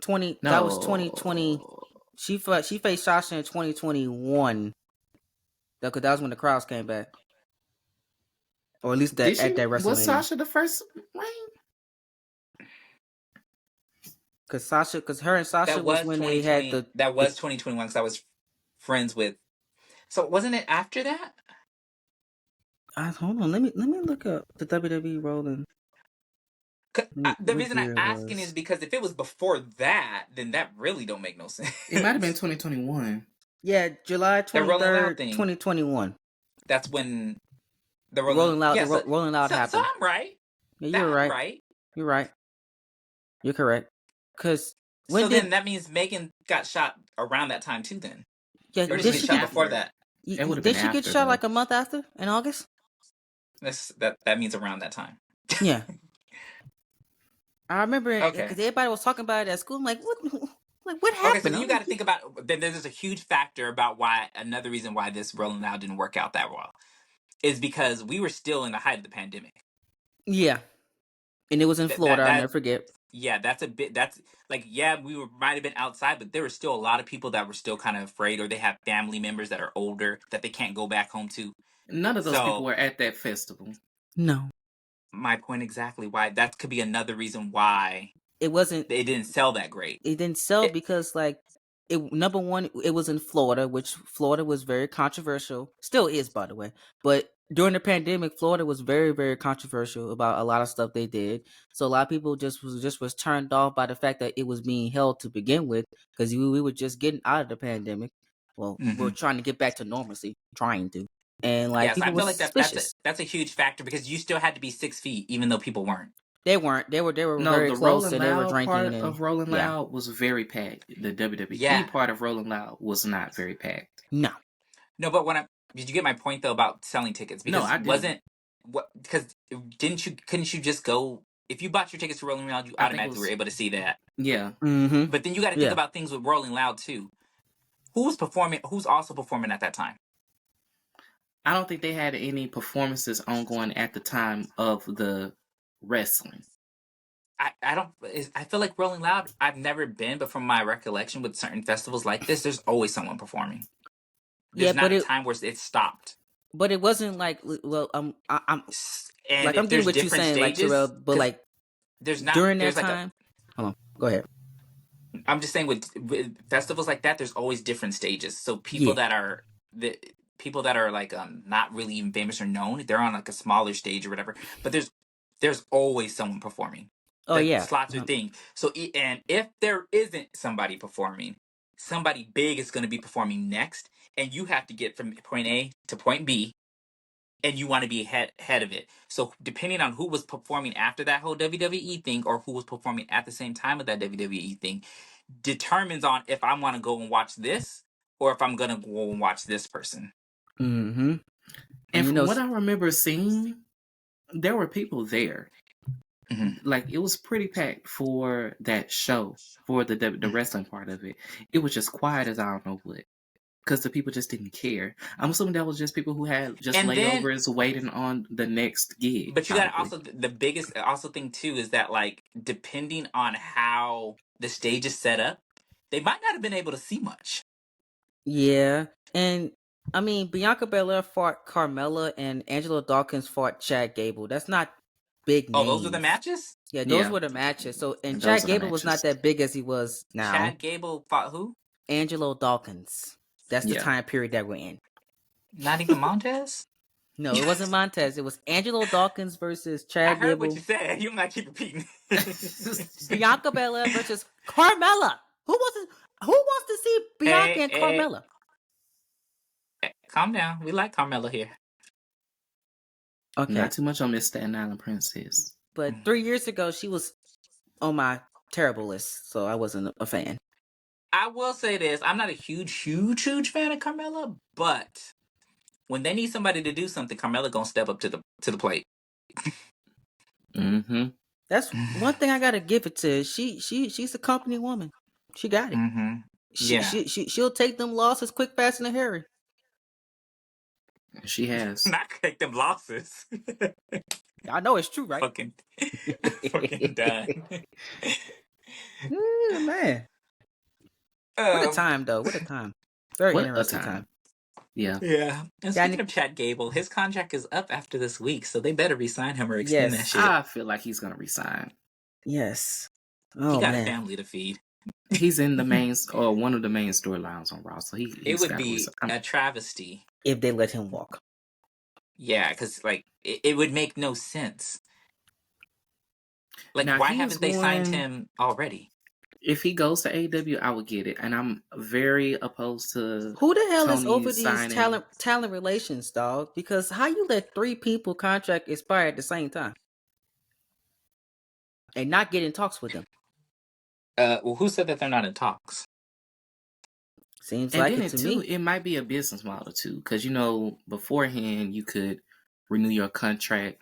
20. That was 2020. No. She faced Sasha in 2021. Because that was when the crowds came back, or at least Did at she? that Was WrestleMania. Sasha the first reign? Because her and Sasha That was was when they had 2020. That was 2021 because I was friends with. So wasn't it after that? hold on, let me look up the WWE rolling. The What reason I'm year it asking was. is because if it was before that, then that really don't make no sense. It might have been 2021. Yeah, July The Rolling Loud 23rd, thing. 2021. That's when the Rolling Loud. Yeah, The Rolling Loud so happened. I'm right. Yeah, you're I'm right. You're right. You're correct. Because so then that means Megan got shot around that time too. Then Yeah, or It did would've she been get shot before after. that? It would have Did been she get after, shot though. like a month after in August? That means around that time. Yeah. I remember it Okay. because everybody was talking about it at school. I'm like, what? Like, what Okay, happened? so then you got to think about. Then there's a huge factor about why another reason why this Rolling Loud didn't work out that well is because we were still in the height of the pandemic. Yeah, and it was in Florida. I'll never forget. Yeah, that's a bit. That's like, yeah, we might have been outside, but there were still a lot of people that were still kind of afraid, or they have family members that are older that they can't go back home to. None of those people were at that festival. No. My point exactly why that could be another reason why it wasn't. It didn't sell that great. It didn't sell because number one, it was in Florida, which Florida was very controversial. Still is, by the way. But during the pandemic, Florida was very, very controversial about a lot of stuff they did. So a lot of people just was turned off by the fact that it was being held to begin with, because we were just getting out of the pandemic. Well, we're trying to get back to normalcy, and people I feel were suspicious. that's a huge factor because you still had to be 6 feet, even though people weren't. They weren't. They were No, very the close, Rolling and they were Loud drinking. part And of Rolling Loud was very packed. The WWE part of Rolling Loud was not very packed. No, but did you get my point though about selling tickets? Because no, I didn't. Couldn't you just go if you bought your tickets to Rolling Loud, you automatically were able to see that. Yeah. Mm-hmm. But then you got to think about things with Rolling Loud too. Who's also performing at that time? I don't think they had any performances ongoing at the time of the wrestling. I feel like Rolling Loud, I've never been, but from my recollection with certain festivals like this, there's always someone performing. There's not a time where it stopped. But it wasn't like, well, I'm and I'm getting what you're saying, stages, like, Terrell, but there's not during that time. Hold on, go ahead. I'm just saying with festivals like that, there's always different stages. So people that are like not really even famous or known, they're on like a smaller stage or whatever. But there's always someone performing. Oh, slots are thing. So and if there isn't somebody performing, somebody big is going to be performing next, and you have to get from point A to point B, and you want to be ahead of it. So depending on who was performing after that whole WWE thing, or who was performing at the same time of that WWE thing, determines on if I want to go and watch this or if I'm going to go and watch this person. Mm-hmm. And from what I remember seeing, there were people there. Mm-hmm. Like, it was pretty packed for that show, for the wrestling part of it. It was just quiet as I don't know what. Because the people just didn't care. I'm assuming that was just people who had just layovers waiting on the next gig. But you got also the biggest thing too is that, like, depending on how the stage is set up, they might not have been able to see much. Yeah, and I mean, Bianca Belair fought Carmella and Angelo Dawkins fought Chad Gable. That's not big names. Oh, those were the matches? Yeah, those were the matches. So, and Chad Gable was not that big as he was now. Chad Gable fought who? Angelo Dawkins. That's the time period that we're in. Not even Montez? No, it wasn't Montez. It was Angelo Dawkins versus Chad Gable. I heard what you said. You might keep repeating. Bianca Belair versus Carmella. Who wants to see Bianca and Carmella? Calm down. We like Carmella here. Okay. Not too much on Miss Staten Island Princess. But 3 years ago, she was on my terrible list, so I wasn't a fan. I will say this. I'm not a huge fan of Carmella, but when they need somebody to do something, Carmella gonna step up to the plate. Mm-hmm. That's one thing I gotta give it to. She's a company woman. She got it. Mm-hmm. She'll take them losses quick, fast, and a hurry. She has. Not take them losses. I know it's true, right? Fucking done. Man. What a time, though. What a time. Very interesting time. Yeah. Yeah. And speaking of Chad Gable, his contract is up after this week, so they better resign him or extend that shit. I feel like he's going to resign. Yes. Oh got a man, family to feed. He's in the main or one of the main storylines on Raw, so It he's would got be a travesty. if they let him walk. Yeah, because like it would make no sense. Like, now why he is haven't they signed one. him already? If he goes to AEW, I would get it, and I'm very opposed to Who the hell is Tony over these signing. talent relations, dog? Because how you let 3 people contract expire at the same time and not get in talks with them? Well, who said that they're not in talks? Seems And like then it to too, me. it might be a business model too, because beforehand you could renew your contract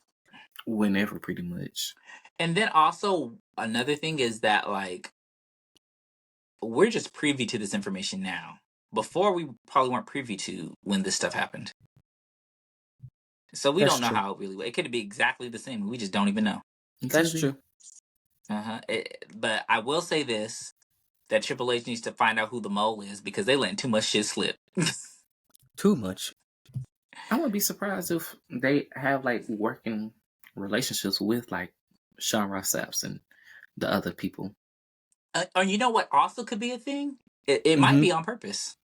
whenever, pretty much. And then also another thing is that like we're just privy to this information now. Before we probably weren't privy to when this stuff happened. So we That's don't know true. how it really. It could be exactly the same. We just don't even know. That's true. But I will say this: that Triple H needs to find out who the mole is because they letting too much shit slip. Too much. I wouldn't be surprised if they have like working relationships with like Sean Ross Sapp and the other people. Or you know what? Also, could be a thing. It might be on purpose.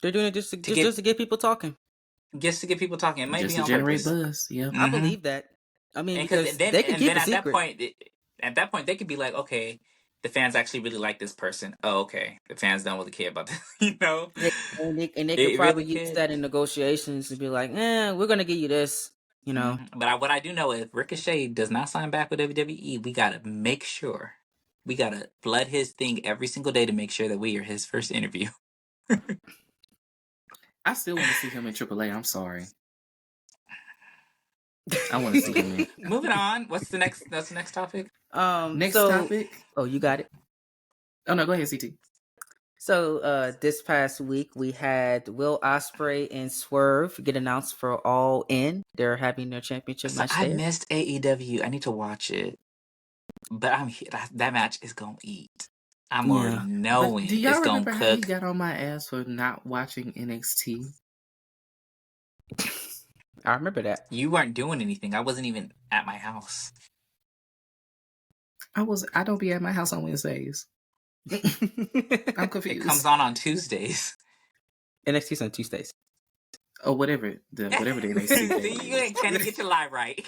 They're doing it just to get people talking. Just to get people talking. It might Just be to on generate purpose. buzz. Yeah, I believe that. I mean, because they can keep a secret. At that point, they could be like, okay, the fans actually really like this person. Oh, okay, the fans don't really care about this, you know. And they could probably use that in negotiations to be like, we're gonna give you this, you know. But what I do know is Ricochet does not sign back with WWE. We gotta make sure. We gotta flood his thing every single day to make sure that we are his first interview. I still want to see him in AAA. I'm sorry. I want to see him in. Moving on. What's the next? That's the next topic. Next topic. Oh, you got it. Oh no, go ahead, CT. So this past week we had Will Ospreay and Swerve get announced for All In. They're having their championship match. I missed AEW. I need to watch it, but that match is gonna eat. I'm already knowing but do y'all it's gonna remember cook. how he got on my ass for not watching NXT? I remember that. You weren't doing anything. I wasn't even at my house. I don't be at my house on Wednesdays. I'm confused. It comes on Tuesdays. NXT's on Tuesdays. Or whatever the NXT thing. You can't get your lie right.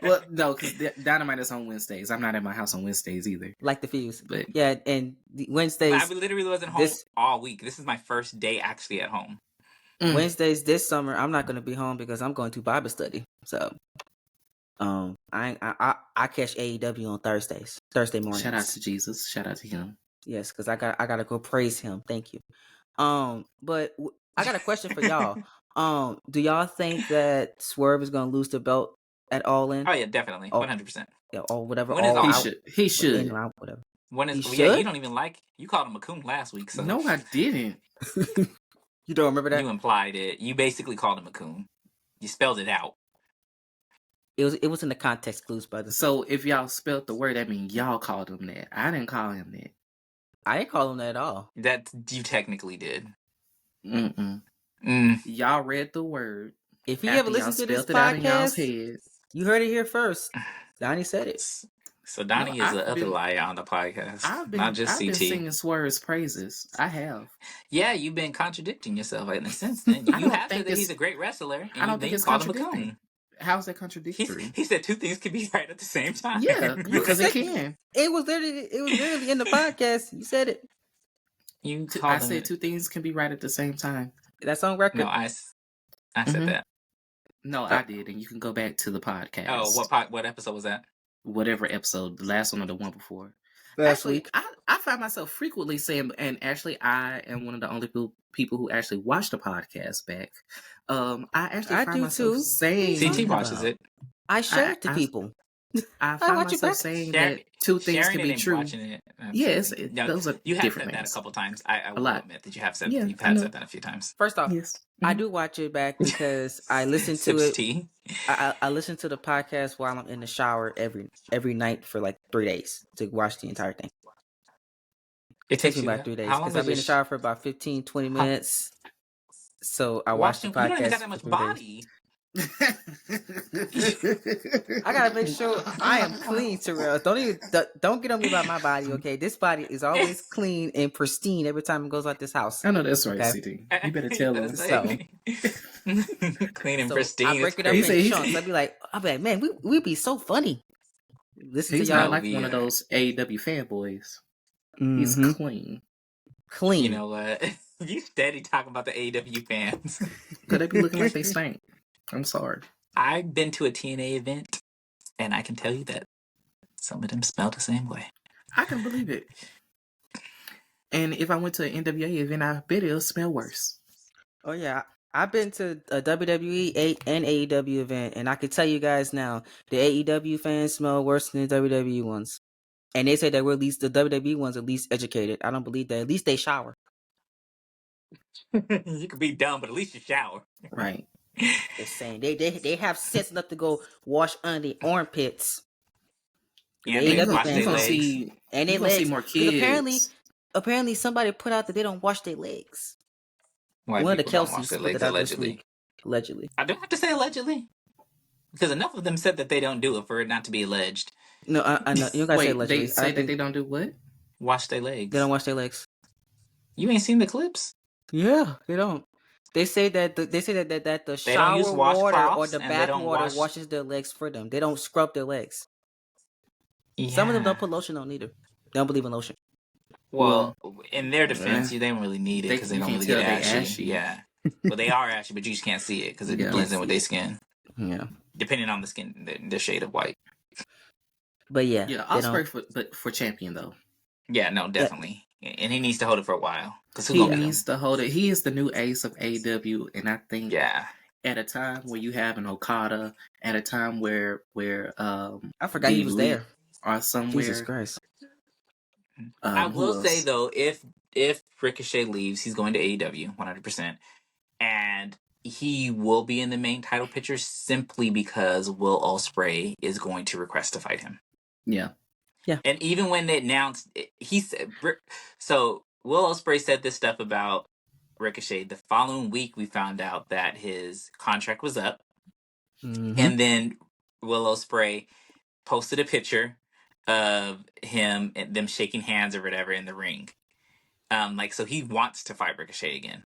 Well, no, because Dynamite is on Wednesdays. I'm not at my house on Wednesdays either. Like the Fuse. But yeah, and Wednesdays. I literally wasn't home all week. This is my first day actually at home. Wednesdays this summer, I'm not going to be home because I'm going to Bible study. So, I catch AEW on Thursday mornings. Shout out to Jesus. Shout out to him. Yes, because I gotta go praise him. Thank you. But I got a question for y'all. Do y'all think that Swerve is going to lose the belt at All In? Oh yeah, definitely, 100%. Yeah, or whatever. He should. Whatever. Yeah, you don't even like. You called him a coon last week. So no, I didn't. You don't remember that? You implied it. You basically called him a coon. You spelled it out. It was in the context clues, brother. So if y'all spelled the word, that means y'all called him that. I didn't call him that. I didn't call him that at all. That you technically did. Y'all read the word. If you ever listen to this podcast, you heard it here first. Donnie said it. So Donnie is the other liar on the podcast, not just CT. I've been singing Swerve's praises. I have. Yeah, you've been contradicting yourself in a sense. Then you have said that he's a great wrestler. And I don't think it's contradictory. How's that contradictory? He said two things can be right at the same time. Yeah, because it can. It was literally in the podcast. You said it. I said two things can be right at the same time. That's on record. No, I said that. No, I did, and you can go back to the podcast. Oh, what episode was that? Whatever episode, the last one or the one before. Last week. I find myself frequently saying, and actually, I am one of the only people who actually watch the podcast back. I find myself saying CT watches it. I share it to people. I find myself saying that two things can be true. It. Yes, those are you have different said things. that a couple times. I will admit that you have said you've said that a few times. First off, yes. I do watch it back because I listen to it. Tea. I listen to the podcast while I'm in the shower every night for like 3 days to watch the entire thing. It takes me about 3 days because I've been in the shower for about 15-20 minutes. So I watch the podcast. You don't even got that much body. I gotta make sure I am clean, Terrell. Don't get on me about my body, okay? This body is always clean and pristine every time it goes out this house. I know that's right, Okay. CD. You better tell him. So, clean and so pristine. I break it up in chunks. I'd be like, man, we be so funny. Listen He's to y'all. not like one of those AEW fanboys. Mm-hmm. He's clean. Clean. You know what? You steady talking about the AEW fans. Could they be looking like they stink? I'm sorry. I've been to a TNA event, and I can tell you that some of them smell the same way. I can believe it. And if I went to an NWA event, I bet it'll smell worse. Oh yeah, I've been to a WWE and AEW event, and I can tell you guys now, the AEW fans smell worse than the WWE ones. And they say that we're at least the WWE ones at least educated. I don't believe that. At least they shower. You could be dumb, but at least you shower. Right. They're saying they have sense enough to go wash under the armpits. Yeah, The they AEW wash fans their gonna legs. see, and you their gonna see legs. more 'Cause kids. apparently somebody put out that they don't wash their legs. White One of the people don't wash Kelseys their put legs, that out this allegedly. week. Allegedly. I do have to say allegedly, because enough of them said that they don't do it for it not to be alleged. No, I know. You don't gotta say Wait, allegedly. they say that they don't do what? Wash their legs. They don't wash their legs. You ain't seen the clips? Yeah, they don't. They say that the They shower don't use water or washcloths, the and they bath don't water wash. washes their legs for them. They don't scrub their legs. Yeah. Some of them don't put lotion on either. They don't believe in lotion. Well, in their defense, they don't really need it because they you don't can't really get tell they ashy. ashy. Yeah. Well, they are ashy, but you just can't see it because it Yeah. blends in with their skin, Yeah, depending on the skin, the shade of white. but yeah, Yeah, they don't. Ospreay for champion though. Yeah, no, definitely. And he needs to hold it for a while because He needs to hold it. He is the new ace of AEW, and I think Yeah. at a time where you have an Okada, at a time where I forgot he was Elite there. are somewhere. Jesus Christ. I who will say else? though, if Ricochet leaves, he's going to AEW 100%, and he will be in the main title picture simply because Will Ospreay is going to request to fight him. Yeah. And even when they announced, he said, so Will Ospreay said this stuff about Ricochet. The following week, we found out that his contract was up, and then Will Ospreay posted a picture of him and them shaking hands or whatever in the ring. So he wants to fight Ricochet again.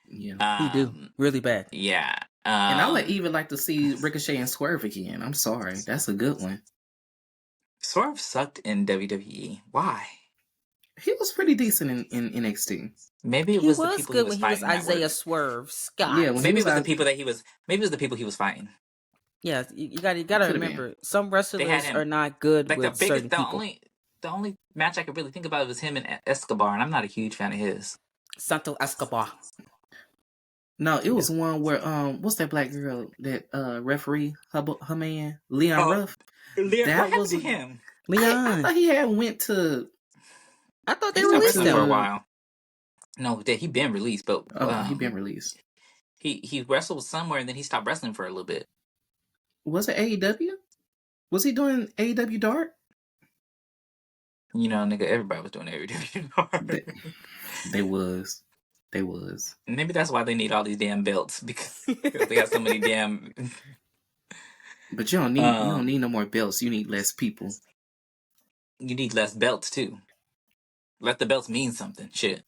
Yeah. He do really bad. Yeah. And I would even like to see Ricochet and Swerve again. I'm sorry. That's a good one. Swerve sucked in WWE. Why? He was pretty decent in NXT. Maybe it He was the was people good he was when he was fighting. Isaiah Swerve Scott. Yeah, when Maybe he it was was the people that he was. Maybe it was the people he was fighting. Yeah, you gotta Could've remember some They had wrestlers him. are not good Like with certain people. the only match I could really think about was him and Escobar, and I'm not a huge fan of his. Santo Escobar. No, it was one where what's that black girl that referee her man Leon Ruff? What That happened was to him? I Leon. thought he had went to. I thought they He's been released wrestling for a him. while. No, he been released, but He been released. He wrestled somewhere and then he stopped wrestling for a little bit. Was it AEW? Was he doing AEW Dark? You know, nigga, everybody was doing AEW. They was. Maybe that's why they need all these damn belts because they got so many damn. But you don't need no more belts. You need less people. You need less belts too. Let the belts mean something. Shit.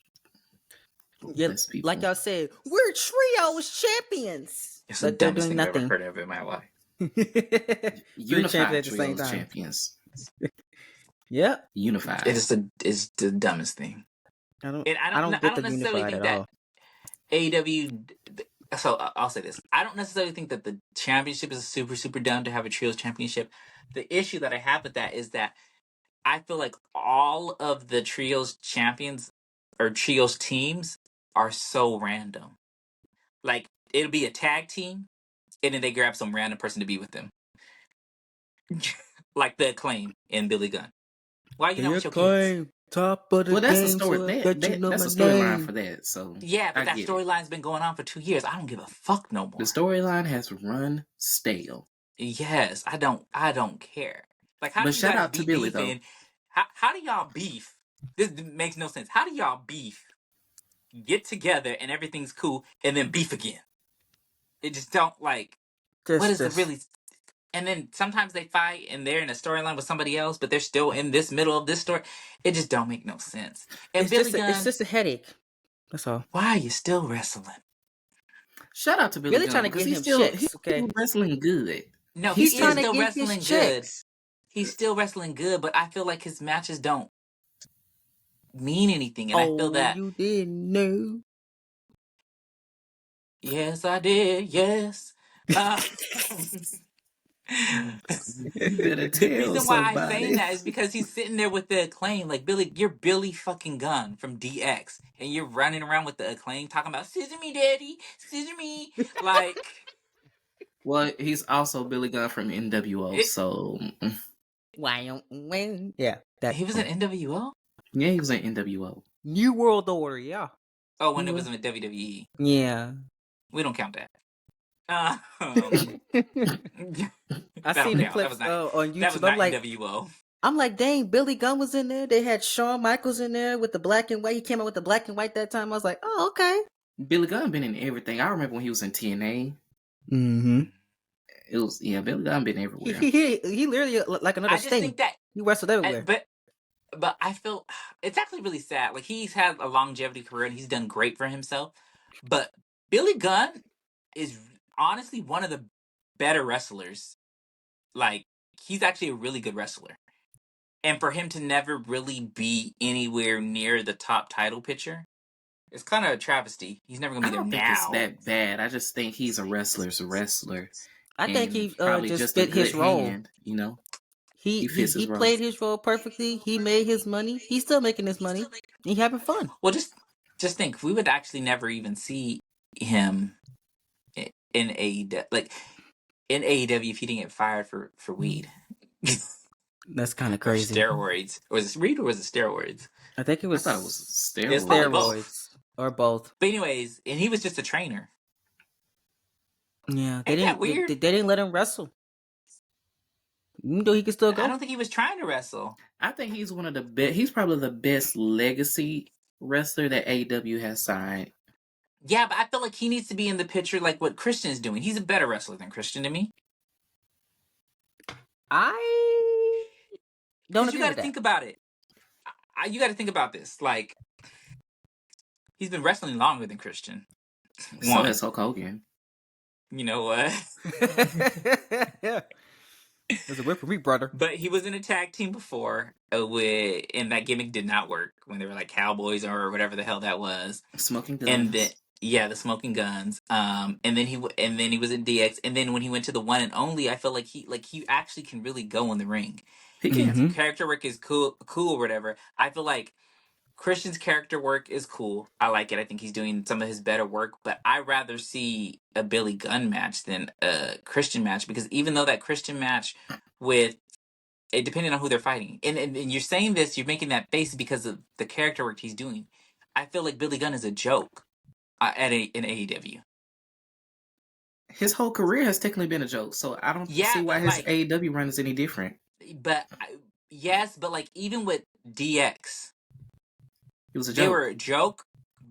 Yeah, Less people. like y'all said, we're trios champions. It's the But they're dumbest doing thing I've ever nothing. heard of in my life. Three Unified champions at the same trios time. champions. Yep. Unified. It's the dumbest thing. I don't I get don't the necessarily unified think at that all. AEW. So I'll say this: I don't necessarily think that the championship is super super dumb to have a trios championship. The issue that I have with that is that I feel like all of the trios champions or trios teams are so random. Like it'll be a tag team, and then they grab some random person to be with them, like the Acclaim and Billy Gunn. Why you not with your kids? Top of the Well, that's a game, story. so I bet you know That's a my storyline name. for that. So Yeah, but I that get it. storyline's been going on for 2 years. I don't give a fuck no more. The storyline has run stale. Yes, I don't care. Like, how But do you shout guys out to be Billy, beefing? How do y'all beef? This makes no sense. How do y'all beef? Get together and everything's cool, and then beef again. It just don't like. what is the really? And then sometimes they fight and they're in a storyline with somebody else, but they're still in this middle of this story. It just don't make no sense. And Billy Gunn, it's just a headache. That's all. why are you still wrestling? Shout out to Billy Gunn, trying to because get he's him still checks, he's okay? still wrestling good. No, He's he trying is to still get his wrestling good. checks. He's still wrestling good, but I feel like his matches don't mean anything, and I feel that. You didn't know. Yes, I did. Yes. You better The tell reason why I'm somebody. saying that is because he's sitting there with the Acclaim, like Billy. You're Billy fucking Gunn from DX, and you're running around with the Acclaim talking about "Scissor me, Daddy, scissor me." Like, Well, he's also Billy Gunn from NWO, so Yeah, that he was in NWO. yeah, he was in NWO. New World Order. Yeah, Oh, when it was in WWE, yeah. we don't count that. I That seen don't the count. clips on That was YouTube. not NWO. I'm like, dang, Billy Gunn was in there. They had Shawn Michaels in there with the black and white. He came out with the black and white that time. I was like, oh, okay. Billy Gunn been in everything. I remember when he was in TNA. Mm-hmm. It was Billy Gunn been everywhere. He literally like another I just Sting. think that He wrestled everywhere. But I feel it's actually really sad. Like, he's had a longevity career and he's done great for himself. But Billy Gunn is honestly one of the better wrestlers. Like, he's actually a really good wrestler. And for him to never really be anywhere near the top title picture, it's kind of a travesty. He's never gonna I be there don't think now. it's that bad. I just think he's a wrestler's wrestler. I think he probably just a fit his good role. hand, you know. He fits his role. played his role perfectly. He made his money. He's still making his money. He having fun. Well, just think, we would actually never even see him in AEW, like in AEW, if he didn't get fired for weed. That's kind of Or crazy. steroids. Was it weed or was it steroids? I think it was. I thought it was steroids. It's probably both. Or both. But anyways, and he was just a trainer. Yeah, Ain't that weird? They didn't let him wrestle. Even though he could still go. I don't think he was trying to wrestle. I think he's one of the best. He's probably the best legacy wrestler that AEW has signed. Yeah, but I feel like he needs to be in the picture like what Christian is doing. He's a better wrestler than Christian to me. I don't. You got to think about it. You got to think about this. Like, he's been wrestling longer than Christian. So has Hulk Hogan. You know what? There's a whip for me, brother. But he was in a tag team before, and that gimmick did not work when they were like Cowboys or whatever the hell that was. Smoking Guns. And then the Smoking Guns. And then he was in DX. And then when he went to the One and Only, I feel like he actually can really go in the ring. He can. Mm-hmm. Character work is cool or whatever. I feel like Christian's character work is cool. I like it. I think he's doing some of his better work, but I'd rather see a Billy Gunn match than a Christian match, because even though that Christian match with it, depending on who they're fighting, and you're saying this, you're making that face because of the character work he's doing. I feel like Billy Gunn is a joke in AEW. His whole career has technically been a joke, so I don't see why his AEW run is any different. But but like even with DX. It was a joke. They were a joke,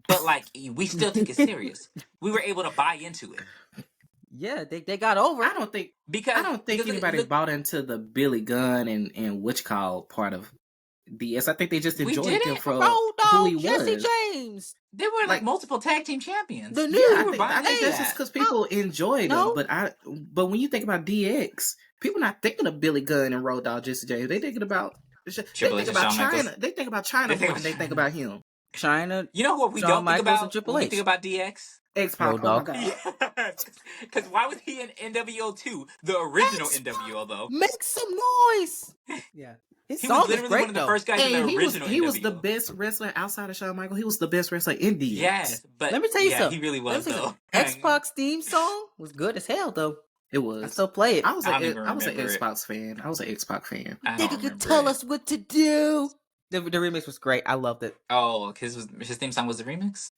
but like we still take it serious. We were able to buy into it. Yeah, they got over. I don't think anybody bought into the Billy Gunn and what you call part of DS. I think they just enjoyed him for who he Jesse was. James. They were like multiple tag team champions. I think that's just because people enjoyed him. But when you think about DX, people not thinking of Billy Gunn and Road Dogg Jesse James. They thinking about China. They think about China more than they think about him. China. You know what we don't think about when we think about DX? X-Pac. Oh my God. Because why was he in NWO 2? The original NWO, though. Make some noise. Yeah. He was literally one of the first guys in the original NWO. He was the best wrestler outside of Shawn Michaels. He was the best wrestler in DX. Yes, but let me tell you something. He really was, though. X-Pac's theme song was good as hell, though. It was. I still play it. I was an X-Pac fan. I was an X-Pac fan. They could tell us what to do. The remix was great. I loved it. Oh, his theme song was the remix?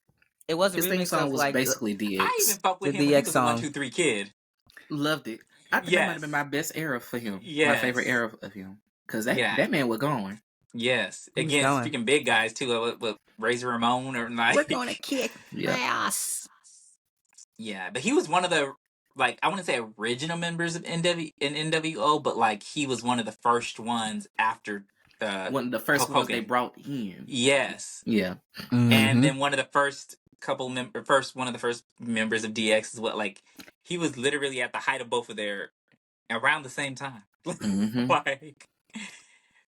It was a remix. His theme song was basically DX. I even fucked with him when he was a 1, 2, 3 kid. Loved it. I think that might have been my best era for him. Yes. My favorite era of him. Because that man was going. Yes. Again, speaking big guys, too, with Razor Ramon or like... We're going to kick ass. Yeah, but he was one of the like, I wouldn't say original members of NWO, but like he was one of the first ones after One of the first Hulk ones they Hogan. brought in. Yes. Yeah. And then one of the first one of the first members of DX is what, like, he was literally at the height of both of their around the same time. Like,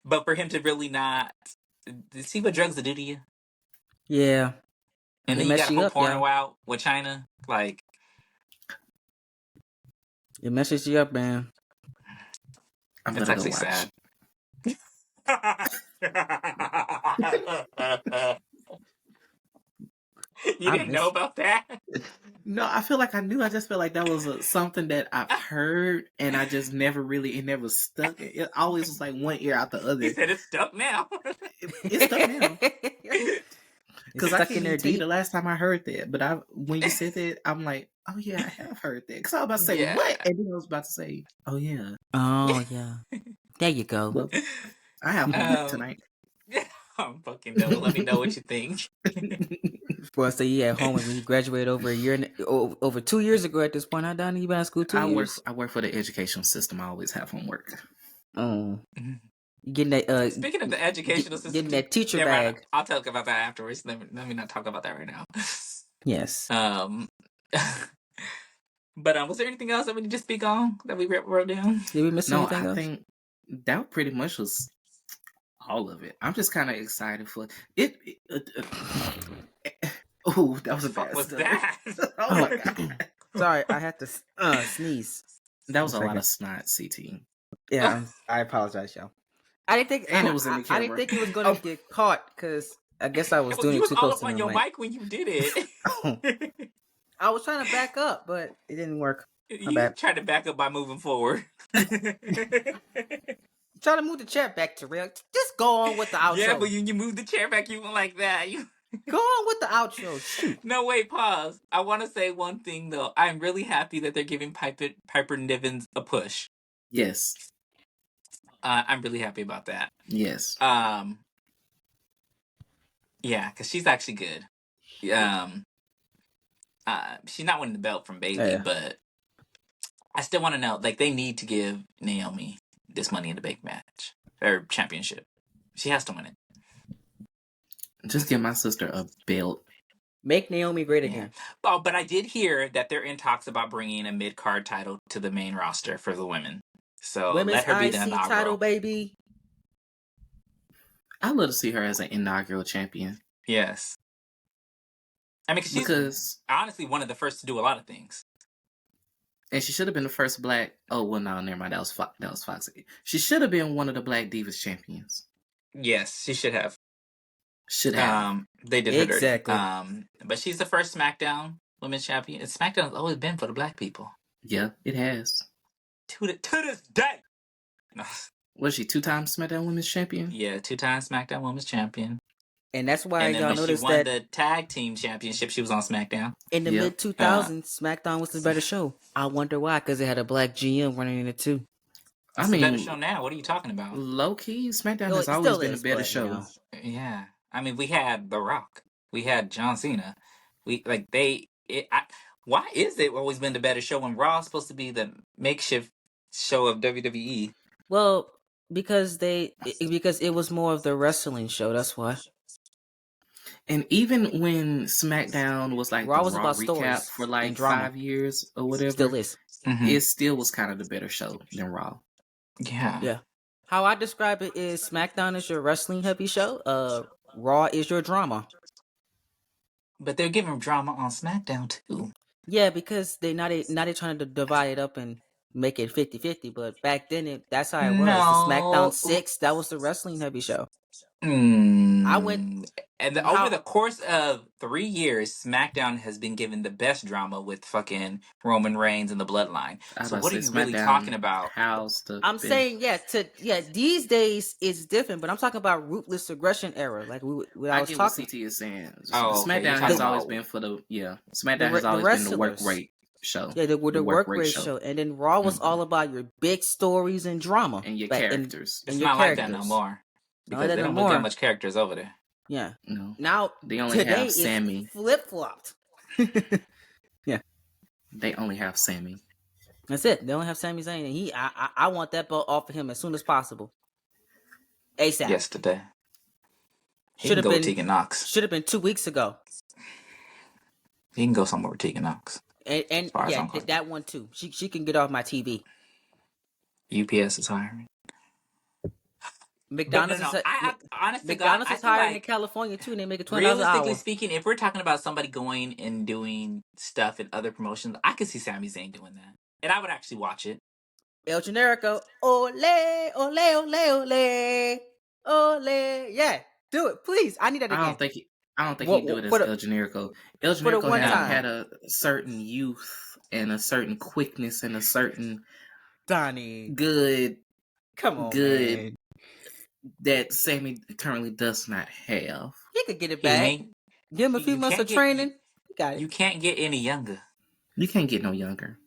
but for him to really not see what drugs do to you. Yeah. And then you got a whole porno out with China. Like, it messes you up, man. It's actually sad. You didn't know about that? No, I feel like I knew. I just feel like that was something that I've heard, and I just never really, it never stuck. It always was like one ear out the other. He said it's stuck now. It's stuck now. Because I can't even tell you the last time I heard that. But when you said that, I'm like, oh yeah, I have heard that. Because I was about to say, what? And then I was about to say, oh yeah. Oh yeah. There you go. Well, I have homework tonight. I'm fucking done. Let me know what you think. Well, so you at home when you graduated over 2 years ago at this point. How done you been in school 2 years? I work for the educational system. I always have homework. Oh. Getting that speaking of the educational system, getting that teacher bag. Right, I'll talk about that afterwards. Let me not talk about that right now. Yes. But was there anything else that we need to speak on that we wrote down? Did we miss anything else? I think that pretty much was all of it. I'm just kind of excited for it. Oh, that was a bad What's that? Oh my god! Sorry, I had to sneeze. That was a lot of snot, CT. Yeah, I apologize, y'all. I didn't think, and it was in the camera. I didn't think it was going to get caught because I guess I was doing it too close to on your mic when you did it. I was trying to back up, but it didn't work. You tried to back up by moving forward. Try to move the chair back to real. Just go on with the outro. Yeah, but you moved the chair back, you went like that. Go on with the outro. Shoot. No, wait, pause. I want to say one thing though. I'm really happy that they're giving Piper Nivens a push. Yes. I'm really happy about that. Yes. Yeah, because she's actually good. She's not winning the belt from Bayley, but I still want to know. Like, they need to give Naomi this Money in the Bank match or championship. She has to win it. Just give my sister a belt. Make Naomi great again. Oh, but I did hear that they're in talks about bringing a mid-card title to the main roster for the women. So Women's let her be the IC inaugural title, baby. I'd love to see her as an inaugural champion. Yes. I mean, she's honestly one of the first to do a lot of things. And she should have been the first black. Oh well, no, never mind. That was Foxy. She should have been one of the Black Divas champions. Yes, she should have. Should have. They did her exactly. Dirty. But she's the first SmackDown Women's Champion. And SmackDown has always been for the black people. Yeah, it has. To this day. No. Was she 2-time SmackDown Women's Champion? Yeah, 2-time SmackDown Women's Champion. And that's why y'all noticed that she won the tag team championship, she was on SmackDown. In the mid 2000s, SmackDown was the better show. I wonder why, because it had a black GM running in it too. It's a better show now. What are you talking about? Low key, SmackDown has always been a better show. You know. Yeah, I mean, we had The Rock, we had John Cena. Why is it always been the better show when Raw is supposed to be the makeshift show of WWE? Well, because it was more of the wrestling show. That's why. And even when SmackDown was like Raw the was Raw about recap for like 5 years or whatever, still is. Mm-hmm. It still was kind of the better show than Raw. Yeah. Yeah. How I describe it is SmackDown is your wrestling heavy show. Raw is your drama. But they're giving drama on SmackDown too. Yeah, because they're trying to divide it up and make it 50-50. But back then, that's how it was. The SmackDown 6, that was the wrestling heavy show. I went... And over the course of 3 years, SmackDown has been given the best drama with fucking Roman Reigns and the Bloodline. So what are you really talking about? I'm saying, these days it's different, but I'm talking about ruthless aggression era. Like I get what CT is saying. SmackDown has always been for SmackDown has always been the work rate show. Yeah, the work rate show. And then Raw was all about your big stories and drama. And your characters. It's not like that no more. Because they don't put that much characters over there. Yeah. No. Now they only have Sammy. Flip flopped. Yeah. They only have Sammy. That's it. They don't have Sami Zayn, and I want that belt off of him as soon as possible. ASAP. Yesterday. He Should can have go with been Tegan Knox. 2 weeks ago. He can go somewhere with Tegan Knox. And as far as yeah, I'm concerned. that one too. She can get off my TV. UPS is hiring. McDonald's But no, honestly, McDonald's God, is I feel hiring in like, California too, and they make $20 an realistically hour. speaking, if we're talking about somebody going and doing stuff in other promotions, I could see Sami Zayn doing that, and I would actually watch it. El Generico, ole, ole, ole, ole, ole. Yeah, do it, please. I need that again. I don't think he'd do it as El Generico. El Generico had a certain youth and a certain quickness and a certain Donnie good. Come on, man. That Sammy currently does not have. He could get it back. Give him a few months of training. He got it. You can't get any younger. You can't get no younger.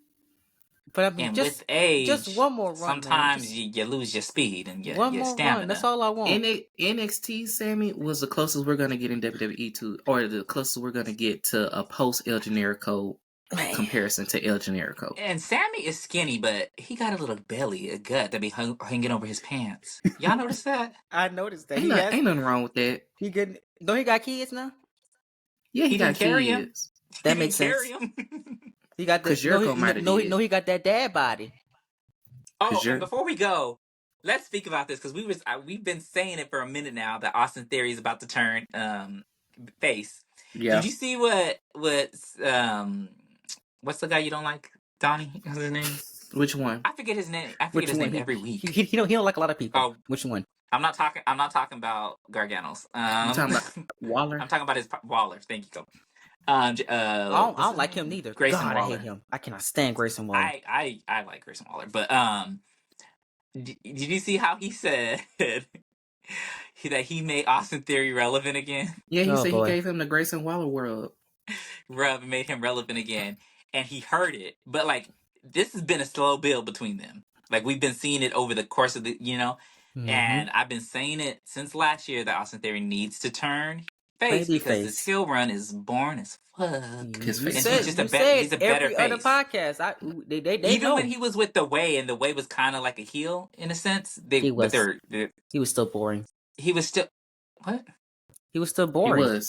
But I mean, and with age, just one more run. Sometimes you lose your speed and your more stamina. Run. That's all I want. NXT Sammy was the closest we're gonna get in WWE to, or the closest we're gonna get to a post El Generico comparison to El Generico. And Sammy is skinny, but he got a little belly, a gut that be hanging over his pants. Y'all notice that? I noticed that. Ain't nothing wrong with that. Don't he got kids now? Yeah, he got kids. That makes sense. He got the he got that dad body. Oh, and before we go, let's speak about this because we've been saying it for a minute now that Austin Theory is about to turn face. Yeah. Did you see what's the guy you don't like, Donnie? What's his name? Which one? I forget his name. I forget his name every week. He don't like a lot of people. Oh, which one? I'm not talking about Garganos. I'm talking about Waller. I'm talking about his Waller. Thank you. I don't like him neither. Grayson God, Waller. I hate him. I cannot stand Grayson Waller. I like Grayson Waller, but did you see how he said that he made Austin Theory relevant again? Yeah, he said he gave him the Grayson Waller rub made him relevant again, and he heard it. But like, this has been a slow build between them. Like, we've been seeing it over the course of the, and I've been saying it since last year that Austin Theory needs to turn face because this heel run is boring as fuck. His face. He's a better face. Other podcast, they even know. when he was with The Way, and The Way was kind of like a heel in a sense. He was still boring. He was still what? He was still boring.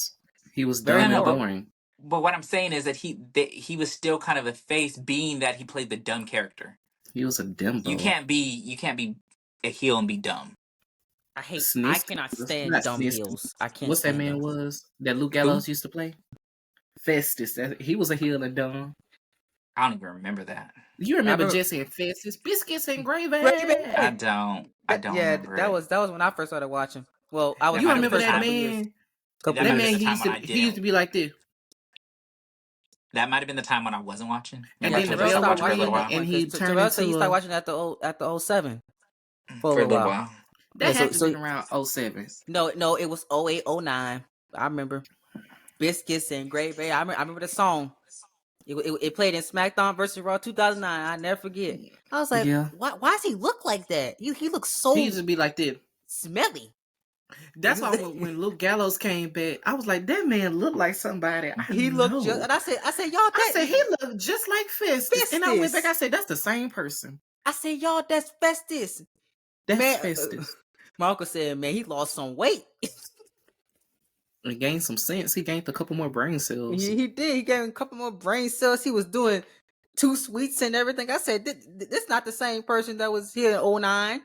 He was very boring. But what I'm saying is that he was still kind of a face, being that he played the dumb character. He was a Dimbo. You can't be a heel and be dumb. I cannot stand dumb heels. I can't. What's that man was that Luke Gallows used to play? Festus. He was a heel and dumb. I don't even remember that. You remember Jesse and Festus, biscuits and gravy? I don't. Yeah, remember that was when I first started watching. Well, I was. You remember that man? That man, he used to be like this. That might have been the time when I wasn't watching. And then the bell stopped ringing, and he turned into. He started watching at the 07 for a little while. That had to be around 07. No, it was 08, 09. I remember biscuits and gravy. I remember the song. It played in SmackDown versus Raw 2009. I never forget. I was like, why does he look like that? He looks so. He used to be like this, smelly. That's why when Luke Gallows came back, I was like, that man looked like somebody. He looked just, and I said, y'all. I said he looked just like Festus. And I went back. I said, that's the same person. I said, y'all, that's Festus. That's Festus. My uncle said, man, he lost some weight. He gained some sense. He gained a couple more brain cells. He did. He gained a couple more brain cells. He was doing 2 sweets and everything. I said, this not the same person that was here in 09.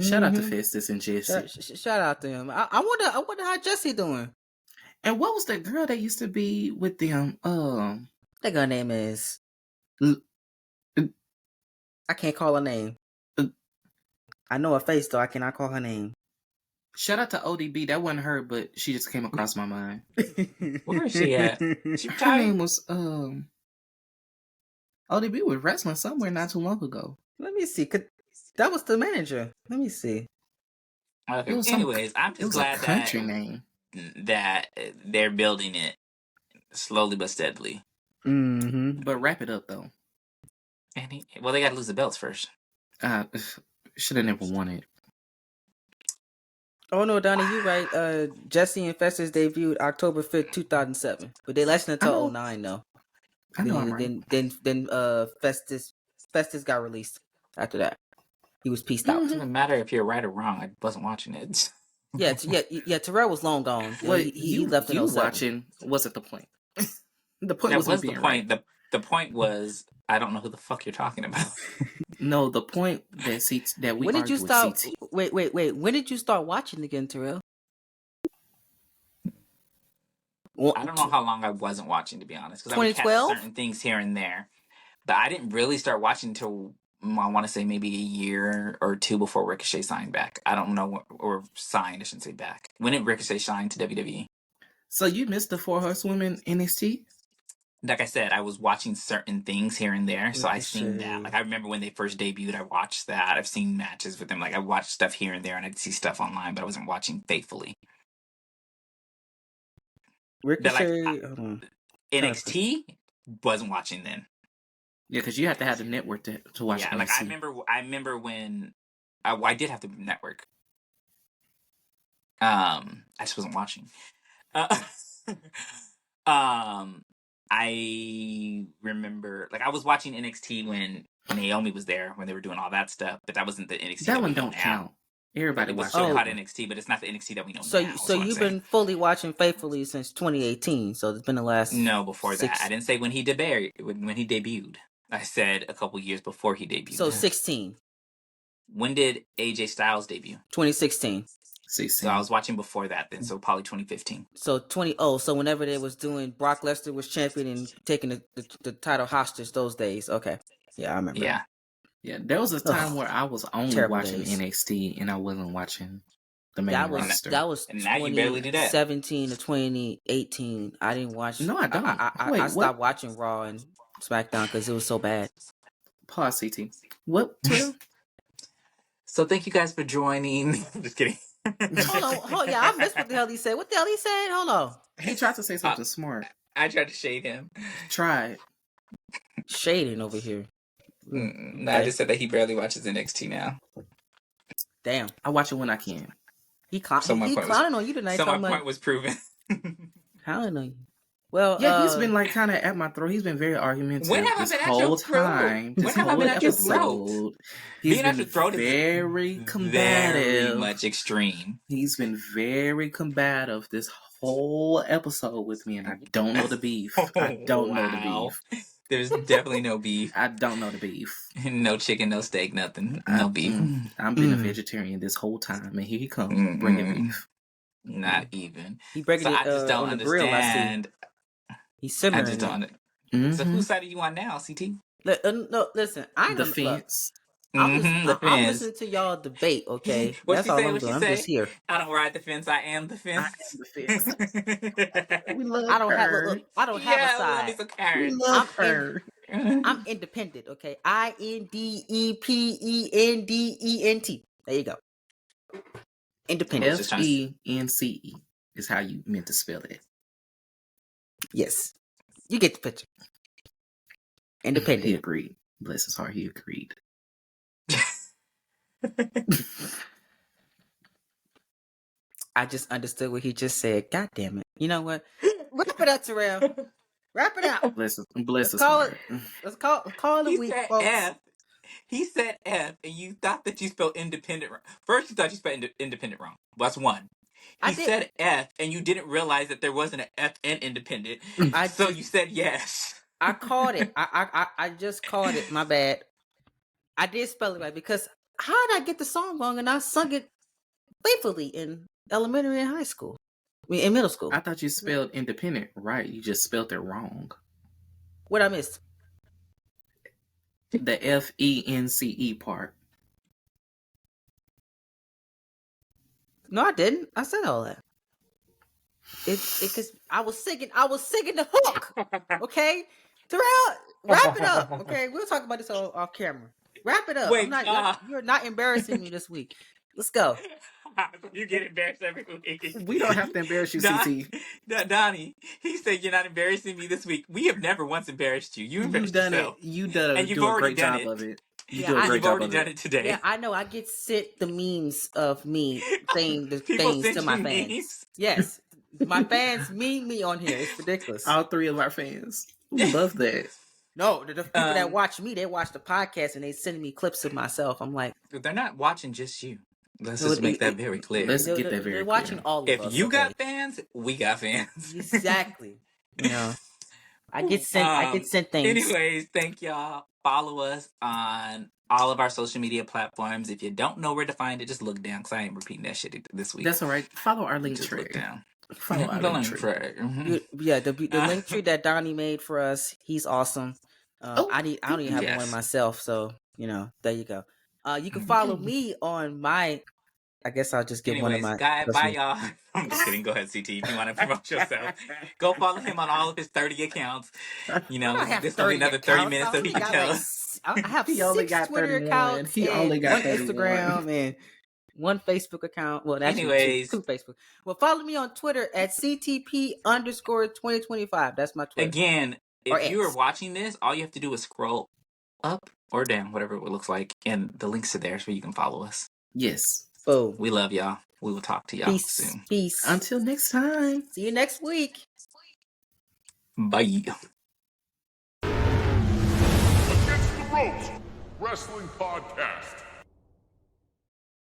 Shout out to Festus and Jesse. Shout out to him. I wonder how Jesse doing. And what was that girl that used to be with them? That girl name is. I can't call her name. I know her face though. I cannot call her name. Shout out to ODB. That wasn't her, but she just came across my mind. Where is she at? Her name was ODB was wrestling somewhere not too long ago. Let me see. That was the manager. Let me see. Okay. Anyways, I'm just glad that they're building it slowly but steadily. But wrap it up though. And they got to lose the belts first. Should have never won it. Oh no, Donnie, you right. Jesse and Festus debuted October 5th, 2007, but they lasted until 09 though. I know I'm right. Then Festus got released after that. He was pieced out. It doesn't matter if you're right or wrong. I wasn't watching it. Yeah, Terrell was long gone. Well, he left in you 07. watching wasn't the point. The point That wasn't was the being point. right. The point was I don't know who the fuck you're talking about. No, the point that we When did you argued start? with CT. Wait. When did you start watching again, Terrell? Well, I don't know how long I wasn't watching, to be honest, because I would catch 2012? certain things here and there. But I didn't really start watching until I want to say maybe a year or two before Ricochet signed back. I don't know, or signed, I shouldn't say back. When did Ricochet sign to WWE? So you missed the 4 Horsewomen NXT? Like I said, I was watching certain things here and there, so I've seen Ricochet. that. Like I remember when they first debuted, I watched that. I've seen matches with them. Like I watched stuff here and there, and I'd see stuff online, but I wasn't watching faithfully. Ricochet. But like NXT wasn't watching then. Yeah, because you have to have the network to watch. Yeah, NXT. like I remember when I did have the network. I just wasn't watching. I remember, like, I was watching NXT when Naomi was there, when they were doing all that stuff, but that wasn't the NXT that one we know don't now. count. Everybody It was watched still that called one. NXT, but it's not the NXT that we know So now. so you've been fully watching faithfully since 2018. So it's been the last before that. I didn't say when he debuted. I said a couple years before he debuted. So 16. When did AJ Styles debut? 2016. 16. So I was watching before that then, so probably 2015. So so whenever they was doing Brock Lesnar was champion and taking the title hostage those days. Okay. Yeah, I remember. Yeah. Yeah, there was a time where I was only Terrible watching days. NXT and I wasn't watching the main roster. That was And now you barely do that. 2017 to 2018. I didn't watch. No, I don't. I stopped watching Raw and SmackDown because it was so bad. Pause, CT. What? 12? So thank you guys for joining. Just kidding. Hold on. Yeah, I missed what the hell he said. What the hell he said? Hold on. He tried to say something smart. I tried to shade him. Try it. Shading over here. No, I just said that he barely watches NXT now. Damn. I watch it when I can. He clowning on you tonight. So my point was proven. Clowning on you. Well, yeah, he's been like kind of at my throat. He's been very argumentative when have this I been whole at your time. Throat? This when have whole I been at your episode. throat? He's Being at your been throat very is combative. very much extreme. He's been very combative this whole episode with me, and I don't know the beef. I don't know the beef. There's definitely no beef. I don't know the beef. No chicken, no steak, nothing. No beef. I've been a vegetarian this whole time, and here he comes bringing beef. Not even. He breaking so it I just don't on the grill. understand. He's simmering. I just don't. So whose side are you on now, CT? No, listen. I The fence. I'm listening to y'all debate, okay? That's all I'm doing. I'm just here. I don't ride the fence. I am the fence. I am the fence. We love I don't her. I don't have a side. We love her. I'm independent, okay? INDEPENDENT. There you go. Independent. FENCE is how you meant to spell it. Yes. You get the picture. Independent. He agreed. Bless his heart, he agreed. I just understood what he just said. God damn it. You know what? Wrap it up, Terrell. Wrap it up. Bless his call heart. Let's call it a week, folks. F. He said F, and you thought that you spelled independent wrong. First, you thought you spelled independent wrong. Well, that's one. He said F, and you didn't realize that there wasn't an F in independent. So you said yes. I called it. I just called it. My bad. I did spell it right because how did I get the song wrong and I sung it faithfully in elementary and high school? I mean, in middle school. I thought you spelled independent right. You just spelled it wrong. What I missed? The FENCE part. No, I didn't. I said all that. It's because I was singing the hook. Okay, Terrell, wrap it up. Okay, we'll talk about this off camera. Wrap it up. Wait, you're not embarrassing me this week. Let's go. You get embarrassed every week. We don't have to embarrass you, CT. Donnie, he said you're not embarrassing me this week. We have never once embarrassed you. You embarrassed yourself. You've done a great job of it. You've already done it today. Yeah, I know. I get sent the memes of me saying the People things send to my you fans. memes? Yes, My fans mean me on here. It's ridiculous. All 3 of our fans. We love that. No, the people that watch me, they watch the podcast and they send me clips of myself. I'm like, they're not watching just you. Let's just make that very clear. Let's get that very clear. They're watching all of us. If you got fans, we got fans. Exactly. You know, I get sent things. Anyways, thank y'all. Follow us on all of our social media platforms. If you don't know where to find it, just look down because I ain't repeating that shit this week. That's all right. Follow our link just tree. Look down. Follow our link tree. Yeah, the link tree that Donnie made for us. He's awesome. I don't even have one myself, so there you go. You can follow me on my. I guess I'll just give one of my. Bye y'all. I'm just kidding. Go ahead, CT. If you want to promote yourself, go follow him on all of his 30 accounts. This will be another 30 minutes so he can tell us. I have 6 Twitter accounts. He only got 1 Instagram and 1 Facebook account. Well, actually, two Facebook. Well, follow me on Twitter at CTP_2025. That's my Twitter. Again, if you are watching this, all you have to do is scroll up or down, whatever it looks like, and the links are there so you can follow us. Yes. Boom. We love y'all. We will talk to y'all soon. Peace. Until next time. See you next week. Bye. Against the Ropes Wrestling Podcast.